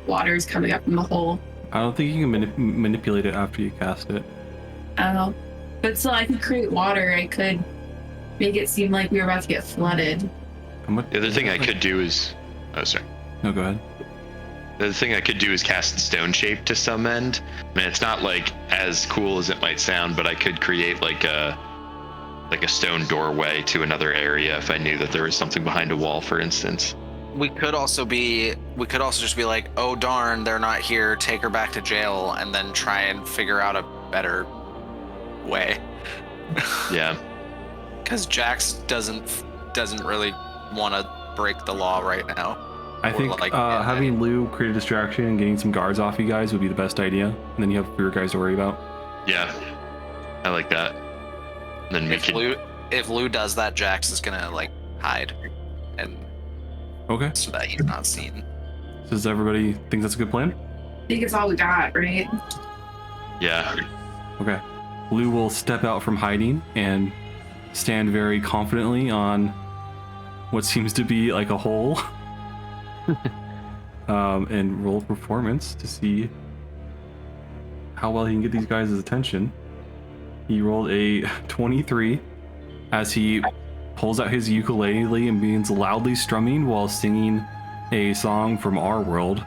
water is coming up from the hole. I don't think you can manipulate it after you cast it. I don't know. But still, I could create water. I could make it seem like we were about to get flooded. the other thing I could do is, oh sorry. No, go ahead. The other thing I could do is cast Stone Shape to some end. I mean, it's not like as cool as it might sound, but I could create like a stone doorway to another area if I knew that there was something behind a wall, for instance. we could also just be like, oh darn, they're not here. Take her back to jail, and then try and figure out a better way. Yeah. Because Jax doesn't really want to break the law right now. I think having Lou create a distraction and getting some guards off you guys would be the best idea. And then you have your guys to worry about. Yeah. I like that. Then if Lou does that, Jax is gonna like hide, and okay, so that he's not seen. Does everybody think that's a good plan? I think it's all we got, right? Yeah. Okay. Lou will step out from hiding and stand very confidently on what seems to be like a hole. And roll performance to see how well he can get these guys' attention. He rolled a 23 as he pulls out his ukulele and begins loudly strumming while singing a song from our world.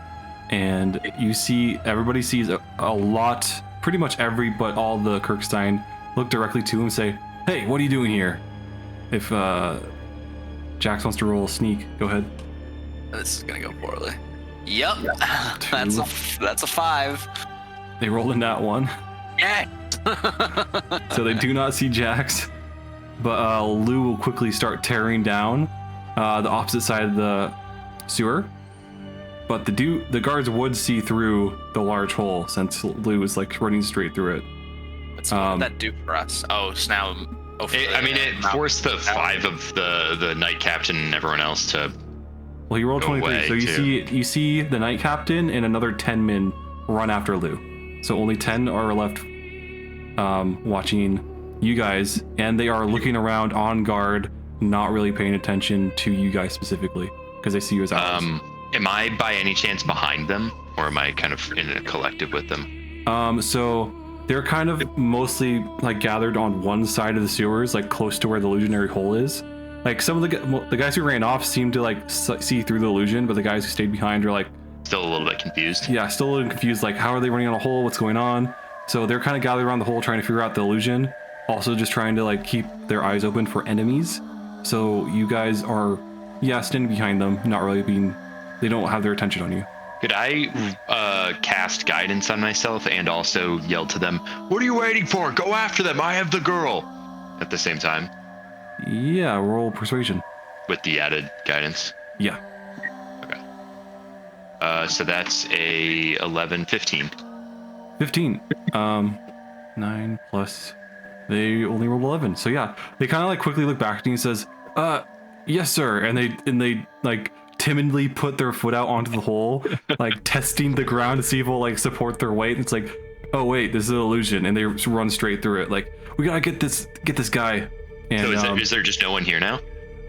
And you see, everybody sees a lot, pretty much but all the Kirkstein look directly to him and say, "Hey, what are you doing here?" If Jax wants to roll a sneak, go ahead. This is gonna go poorly. Yep, that's a 5. They rolled in that one. Yeah. So they do not see Jax, but Lou will quickly start tearing down the opposite side of the sewer. But the guards would see through the large hole since Lou is like running straight through it. What did that do for us? Oh, so now. It forced the 5 of the Knight Captain and everyone else to. Well, he rolled 23, so you see the Knight Captain and another 10 men run after Lou. So only 10 are left watching you guys, and they are looking around on guard, not really paying attention to you guys specifically because they see you as allies. Am I by any chance behind them, or am I kind of in a collective with them? So they're kind of mostly like gathered on one side of the sewers, like close to where the illusionary hole is. Like some of the guys who ran off seem to like see through the illusion, but the guys who stayed behind are like still a little bit confused. Yeah, still a little confused. Like, how are they running on a hole? What's going on? So they're kind of gathered around the hole trying to figure out the illusion. Also just trying to like keep their eyes open for enemies. So you guys are, standing behind them, not really they don't have their attention on you. Could I cast guidance on myself and also yell to them, "What are you waiting for? Go after them. I have the girl." At the same time. Yeah, roll persuasion. With the added guidance. Yeah. Okay. So that's a 11, 15. 15. 9 plus. They only rolled 11. So yeah, they kind of like quickly look back at you and says, "Yes, sir." And they like timidly put their foot out onto the hole, like testing the ground to see if it'll like support their weight. It's like, oh wait, this is an illusion, and they run straight through it. Like, we gotta get this guy. And so is there just no one here now?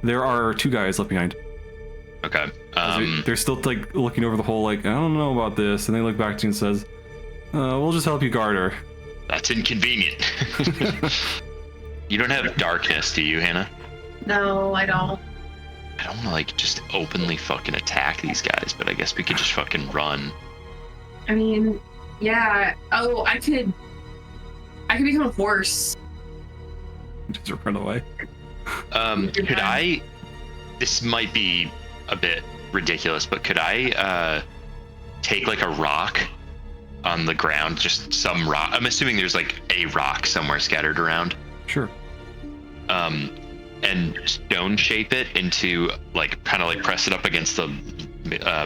There are 2 guys left behind. Okay. They're still like looking over the hole, like, I don't know about this, and they look back to you and says, "We'll just help you guard her." That's inconvenient. You don't have darkness, do you, Hannah? No, I don't. I don't want to like just openly fucking attack these guys, but I guess we could just fucking run. I mean, yeah. Oh, I could become a horse. Just run away. Could I? This might be a bit ridiculous, but could I take like a rock on the ground, just some rock? I'm assuming there's like a rock somewhere scattered around. Sure. And stone shape it into like kind of like press it up against the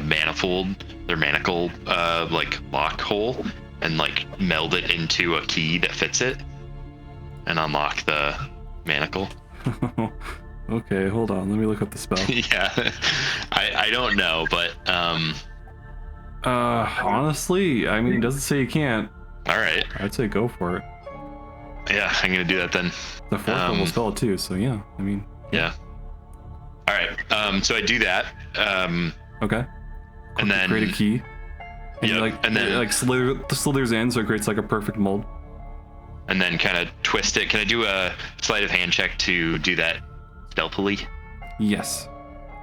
manacle like lock hole, and like meld it into a key that fits it, and unlock the manacle. Okay, hold on. Let me look up the spell. Yeah, I don't know, but honestly, I mean, it doesn't say you can't. All right. I'd say go for it. Yeah, I'm gonna do that then. The 4th level spell too, so yeah. I mean. Yeah. All right. So I do that. Okay. And then create a key. And yeah. And then it like slithers in, so it creates like a perfect mold. And then kind of twist it. Can I do a sleight of hand check to do that stealthily? Yes.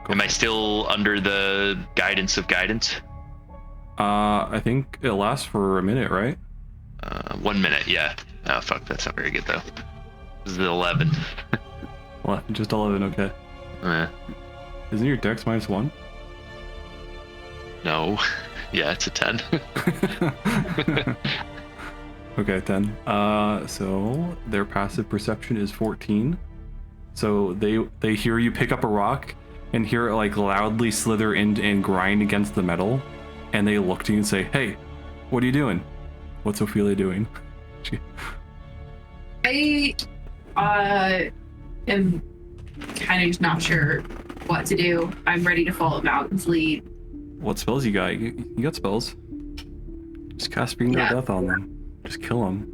Am I still under the guidance of guidance? I think it lasts for a minute, right? 1 minute, yeah. Oh fuck, that's not very good though. This is 11. Well, just 11, okay. Isn't your dex -1? No. Yeah, it's a 10. Okay, 10. So their passive perception is 14. So they hear you pick up a rock and hear it like loudly slither in and grind against the metal, and they look to you and say, "Hey, what are you doing?" What's Ophelia doing? I am kind of just not sure what to do. I'm ready to follow Malcolm's lead. What spells you got? You got spells. Just cast Bring No Death on them. Just kill them.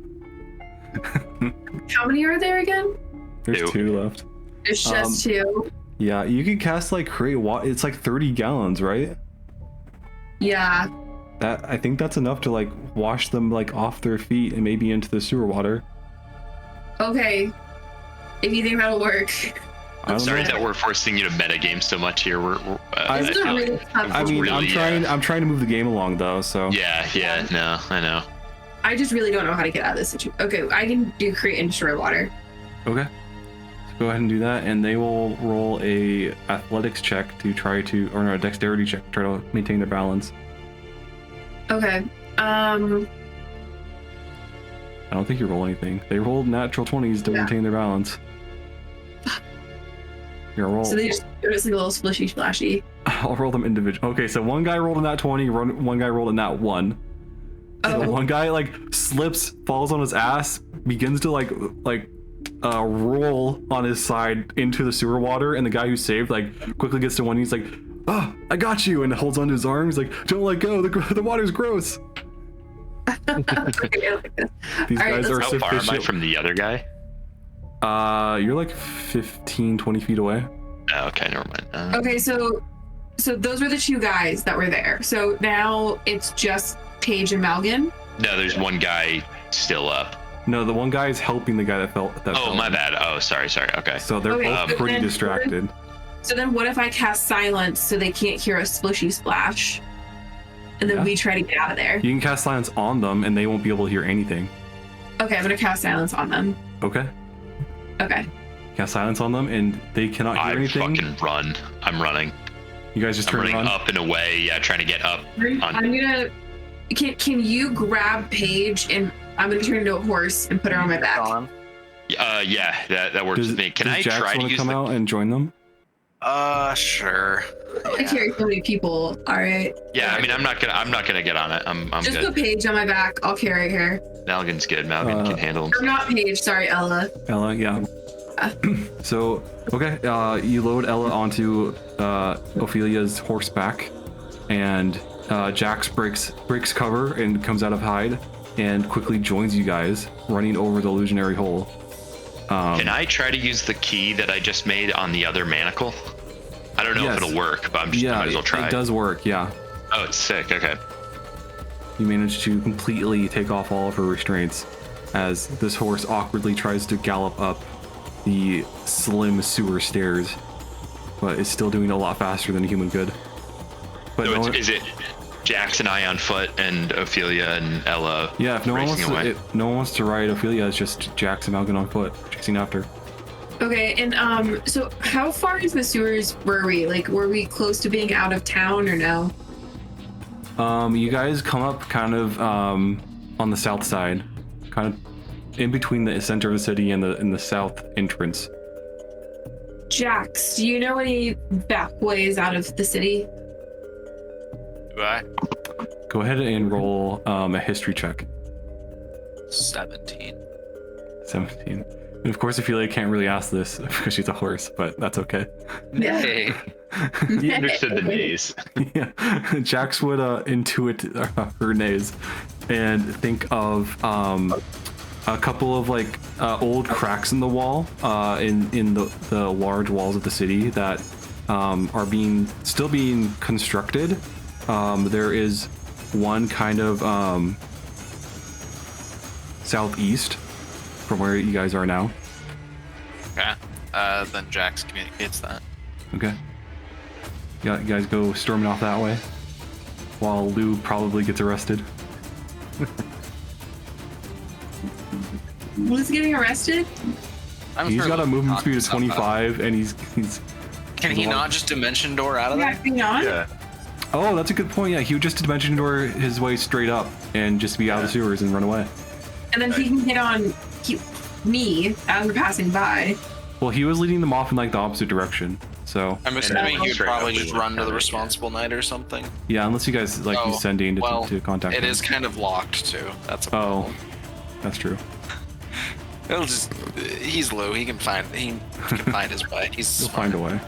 How many are there again? There's 2 left. There's just 2. Yeah, you can cast like create water. It's like 30 gallons, right? Yeah. I think that's enough to like wash them like off their feet and maybe into the sewer water. Okay. If you think that'll work. I'm Sorry that we're forcing you to metagame so much here. I mean, I'm trying to move the game along though, so. Yeah, no, I know. I just really don't know how to get out of this situation. Okay, I can do create and destroy water. Okay. So go ahead and do that, and they will roll a athletics check to try to, or no, a dexterity check to try to maintain their balance. Okay. I don't think you roll anything. They rolled natural 20s to maintain their balance. Here, roll. So they just do it like a little splishy splashy. I'll roll them individually. Okay, so one guy rolled a nat 20, one guy rolled a nat 1. So one guy like slips, falls on his ass, begins to like roll on his side into the sewer water, and the guy who saved like quickly gets to one knee. He's like, "Oh, I got you," and holds onto his arm. He's like, "Don't let go. The water's gross." Okay, I like this. These All right, guys are How far am I sufficient. from the other guy? You're like 15, 20 feet away. Oh, okay, never mind. Okay, so those were the 2 guys that were there. So now it's just Paige and Malgin. No, there's one guy still up. No, the one guy is helping the guy that fell. Oh, my bad. Oh, sorry. Okay. So they're both so pretty then- distracted. So then what if I cast silence so they can't hear a splishy splash? And then Yeah. we try to get out of there. You can cast silence on them, and they won't be able to hear anything. Okay, I'm gonna cast silence on them. Okay. Okay. Cast silence on them, and they cannot hear I anything. fucking run. I'm running. You guys just I'm turn running around. up and away. Yeah, trying to get up. I'm gonna. Can you grab Paige and I'm gonna turn into a horse and put her on my back. Yeah, that works Does, with me. Can does I Jax try to want to use come the... out and join them? Sure. I carry so many people. All right. Yeah, I mean, I'm not gonna get on it. I'm Just good. put Paige on my back. I'll carry her. Malgin's good. Malgin can handle him. Or not Paige. Sorry, Ella. Ella, yeah. So, okay, you load Ella onto Ophelia's horseback, and Jax breaks cover and comes out of hide and quickly joins you guys, running over the illusionary hole. Can I try to use the key that I just made on the other manacle? I don't know Yes. if it'll work, but I might as well try. It does work, yeah. Oh, it's sick. Okay. You manage to completely take off all of her restraints as this horse awkwardly tries to gallop up the slim sewer stairs, but it's still doing a lot faster than a human could. But So no one- is it Jax and I on foot and Ophelia and Ella yeah, if no one racing wants away? to, no one wants to ride Ophelia, it's just Jax and Malgin on foot chasing after. Okay, and so how far is the sewers were we? Like, were we close to being out of town or no? You guys come up kind of on the south side, kind of in between the center of the city and the south entrance. Jax, do you know any back ways out of the city? Do I? Go ahead and roll a history check. 17. 17. And of course, Ophelia can't really ask this because she's a horse, but that's okay. Hey. He understood the nays. Yeah, Jax would intuit her nays and think of a couple of like old cracks in the wall in the large walls of the city that are still being constructed. There is one kind of southeast from where you guys are now. Okay. Then Jax communicates that. Okay. Yeah, you guys go storming off that way, while Lou probably gets arrested. Who's getting arrested? I'm He's sure got a Luke movement knocked speed of himself out. 25, and he's Can he not just dimension door out of there? Acting on? Yeah. Oh, that's a good point. Yeah, he would just dimension door his way straight up and just be out of the sewers and run away. And then he can hit on me as we're passing by. Well, he was leading them off in like the opposite direction. So I'm assuming he would straight probably up, we just wouldn't run to the have it. responsible knight or something. yeah, unless you guys like Oh, use sending well, to contact It him. is kind of locked too. That's a Oh, problem. that's true. He'll just he's Lou. He can find find his way. He's He'll smart. find a way.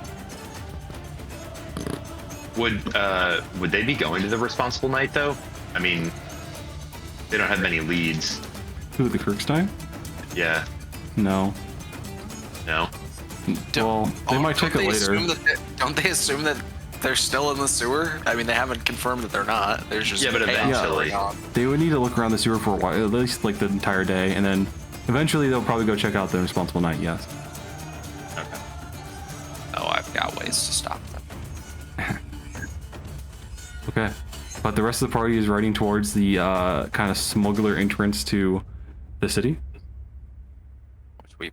Would they be going to the responsible knight though? I mean, they don't have many leads. Who, the Kirkstein? Yeah. No. No. Well, they might check it later. Don't they assume that they're still in the sewer? I mean, they haven't confirmed that they're not. There's just Yeah, but chaos eventually. going on. They would need to look around the sewer for a while, at least like the entire day, and then eventually they'll probably go check out the responsible knight. Yes. Oh, I've got ways to stop them. Okay. But the rest of the party is riding towards the kind of smuggler entrance to the city. Which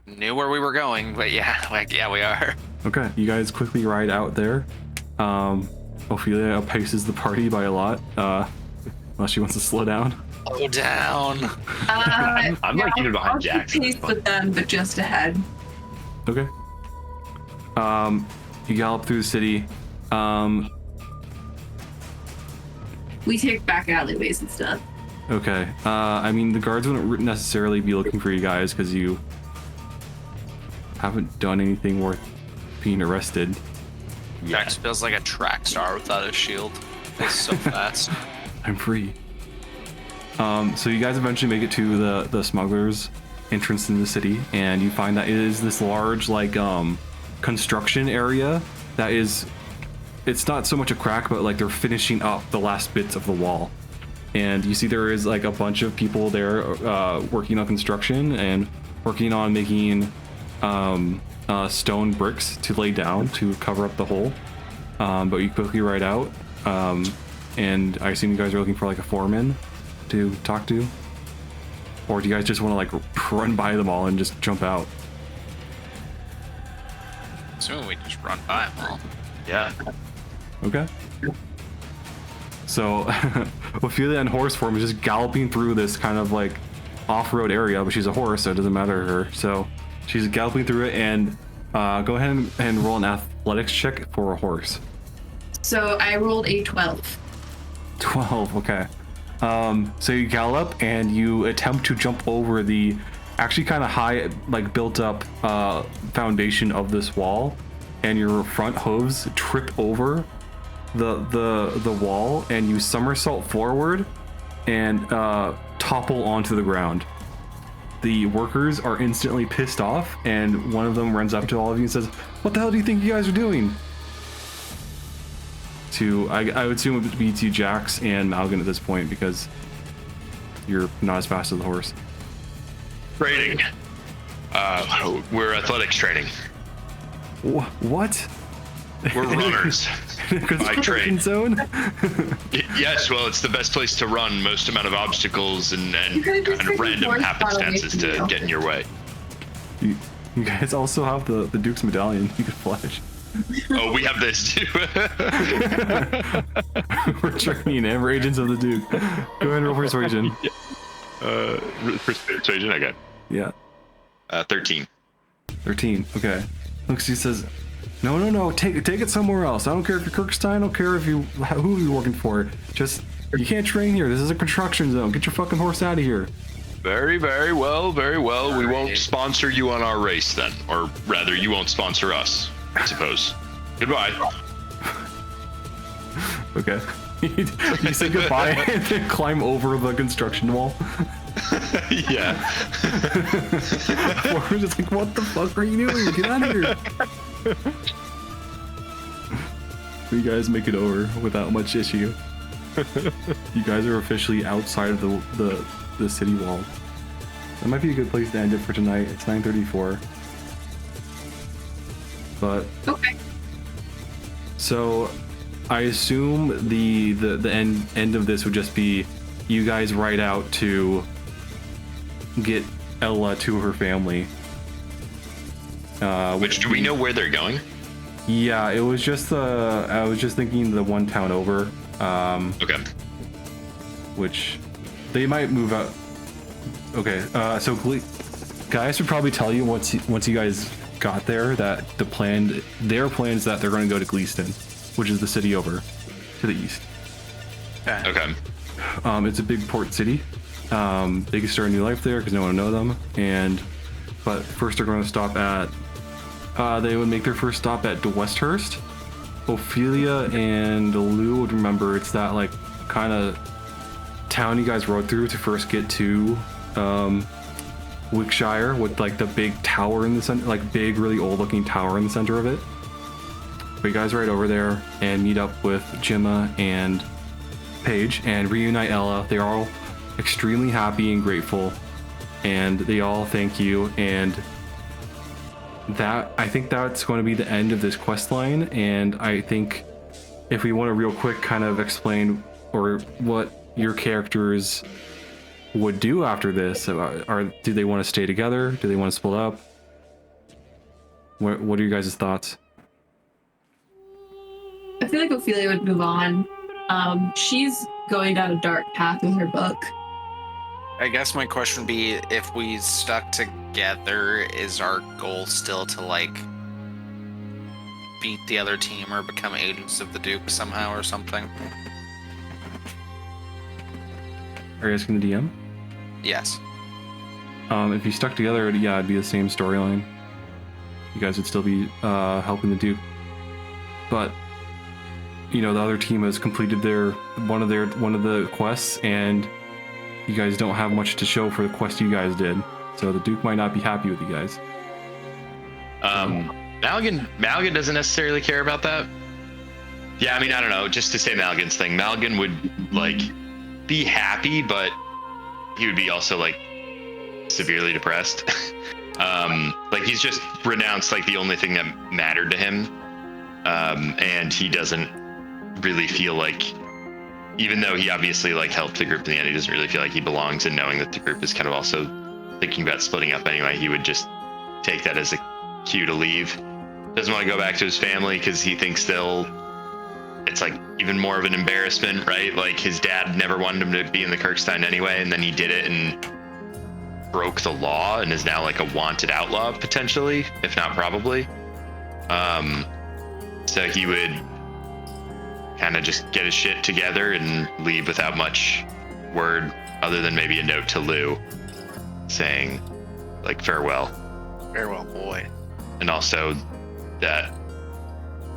we knew where we were going, but yeah, we are. Okay, you guys quickly ride out there. Ophelia outpaces the party by a lot, unless she wants to slow down. Slow down. I'm like even behind I'll Jackson. keep pace with them, but just ahead. Okay. You gallop through the city. We take back alleyways and stuff. Okay. I mean, the guards wouldn't necessarily be looking for you guys because you haven't done anything worth being arrested. Jax feels like a track star without a shield. He's so fast. I'm free. So you guys eventually make it to the smugglers' entrance in the city, and you find that it is this large, like, construction area that is... It's not so much a crack, but like they're finishing up the last bits of the wall. And you see there is like a bunch of people there working on construction and working on making stone bricks to lay down to cover up the hole. But you quickly ride out. And I assume you guys are looking for like a foreman to talk to? Or do you guys just want to like run by them all and just jump out? Assuming we just run by them all. Yeah. Okay. So, Ophelia in horse form is just galloping through this kind of like off-road area, but she's a horse, so it doesn't matter to her. So, she's galloping through it, and go ahead and roll an athletics check for a horse. So I rolled a 12. 12, okay. So you gallop and you attempt to jump over the actually kind of high, like built up foundation of this wall, and your front hooves trip over the wall, and you somersault forward and topple onto the ground. The workers are instantly pissed off, and one of them runs up to all of you and says, "What the hell do you think you guys are doing?" To I would assume it would be to Jax and Malgan at this point, because you're not as fast as the horse. Trading. We're athletics trading. What? We're runners. I Construction trade. zone? Yes, well, it's the best place to run. Most amount of obstacles and You could just kind take of the random horse happenstances out of to me. get in your way. You guys also have the Duke's medallion. You could flash. Oh, we have this too. We're training and we're agents of the Duke. Go ahead and roll persuasion. Persuasion, okay. Yeah. 13. 13. Okay. Look, she says, No. Take it somewhere else. I don't care if you're Kirkstein. I don't care if who you're working for. Just, you can't train here. This is a construction zone. Get your fucking horse out of here. Very well. We won't sponsor you on our race then. Or rather, you won't sponsor us, I suppose. Goodbye. Okay. You say goodbye and then climb over the construction wall. Yeah. We're just like, what the fuck are you doing? Get out of here. You guys make it over without much issue. You guys are officially outside of the city wall. That might be a good place to end it for tonight. It's 9:34. But Okay. so I assume the end of this would just be you guys ride out to get Ella to her family. Which, do we know where they're going? Yeah, it was just I was just thinking the one town over, Okay. which they might move out. Okay, so guys would probably tell you once you guys got there that their plan is that they're going to go to Gleaston, which is the city over to the east. Okay. It's a big port city. They can start a new life there because no one will know them. But first they're going to stop at. They would make their first stop at Westhurst. Ophelia and Lou would remember it's that like kind of town you guys rode through to first get to Wickshire with like the big tower in the center, like big, really old-looking tower in the center of it. But you guys ride over there and meet up with Gemma and Paige and reunite Ella. They're all extremely happy and grateful, and they all thank you. And I think that's going to be the end of this quest line. And I think if we want to real quick kind of explain or what your characters would do after this, do they want to stay together? Do they want to split up? What are your guys' thoughts? I feel like Ophelia would move on. She's going down a dark path with her book. I guess my question would be, if we stuck together, is our goal still to like beat the other team or become agents of the Duke somehow or something? Are you asking the DM? Yes. If you stuck together, yeah, it'd be the same storyline. You guys would still be helping the Duke, but you know the other team has completed one of the quests, and you guys don't have much to show for the quest you guys did. So the Duke might not be happy with you guys. Malgan doesn't necessarily care about that. Yeah, I mean, I don't know. Just to say Malgan's thing, Malgan would like be happy, but he would be also like severely depressed. Like he's just renounced like the only thing that mattered to him, and he doesn't really feel like, even though he obviously like helped the group in the end, he doesn't really feel like he belongs. And knowing that the group is kind of also thinking about splitting up anyway, he would just take that as a cue to leave. Doesn't want to go back to his family because he thinks it's like even more of an embarrassment, right? Like his dad never wanted him to be in the Kirkstein anyway, and then he did it and broke the law and is now like a wanted outlaw potentially, if not probably. So he would kind of just get his shit together and leave without much word other than maybe a note to Lou saying like farewell. Farewell, boy. And also that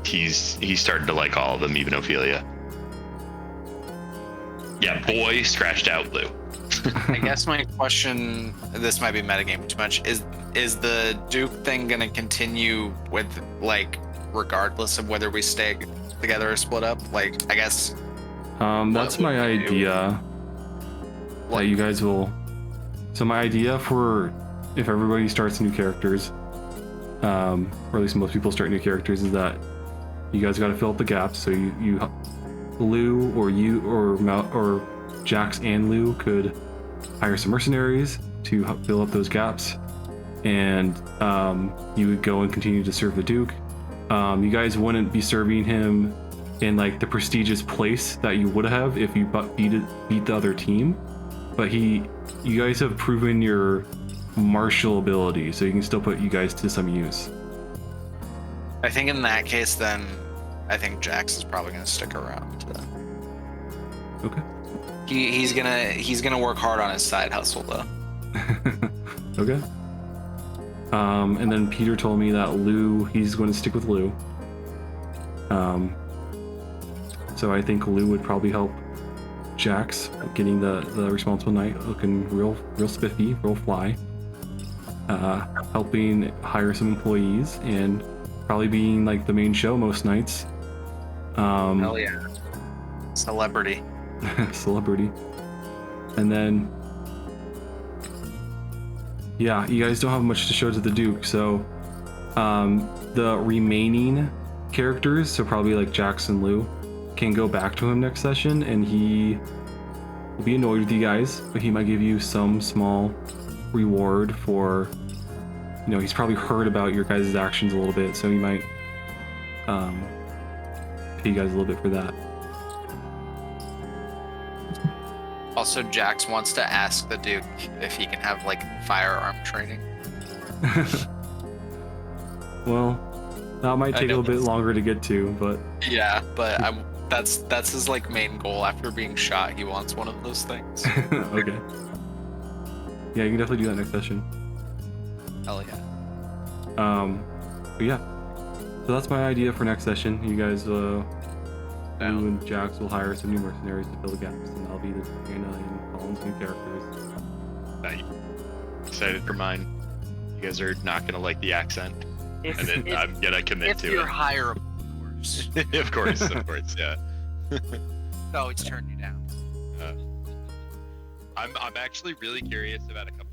he's started to like all of them, even Ophelia. Yeah, boy scratched out Lou. I guess my question, this might be metagaming too much, is the Duke thing gonna continue with like regardless of whether we stay together or split up? Like, I guess that's my idea. That you guys will. So my idea for if everybody starts new characters, or at least most people start new characters, is that you guys got to fill up the gaps. So you Lou or Jax and Lou could hire some mercenaries to fill up those gaps, and you would go and continue to serve the Duke. You guys wouldn't be serving him in like the prestigious place that you would have if you beat the other team, but you guys have proven your martial ability, so you can still put you guys to some use. I think in that case, then I think Jax is probably gonna stick around. Okay. He's gonna work hard on his side hustle though. Okay. And then Peter told me that he's going to stick with Lou. So I think Lou would probably help Jax getting the responsible knight looking real spiffy, real fly. Helping hire some employees and probably being like the main show most nights. Hell yeah. Celebrity. Celebrity. And then yeah, you guys don't have much to show to the Duke, so the remaining characters, so probably like Jax and Lou, can go back to him next session, and he will be annoyed with you guys, but he might give you some small reward for, he's probably heard about your guys' actions a little bit, so he might pay you guys a little bit for that. Also, Jax wants to ask the Duke if he can have like firearm training. Well, that might take a little bit longer to get to, but Yeah, but that's his like main goal. After being shot, he wants one of those things. okay. Yeah, you can definitely do that next session. Hell yeah. But yeah. So that's my idea for next session. You guys, you and Jax will hire some new mercenaries to fill the gaps, and I'll be the Anna and Colin's new characters. I'm excited for mine. You guys are not gonna like the accent, and then I'm gonna commit If to you're it. hireable, of course. of course, yeah. No, it's turned you down. I'm actually really curious about a couple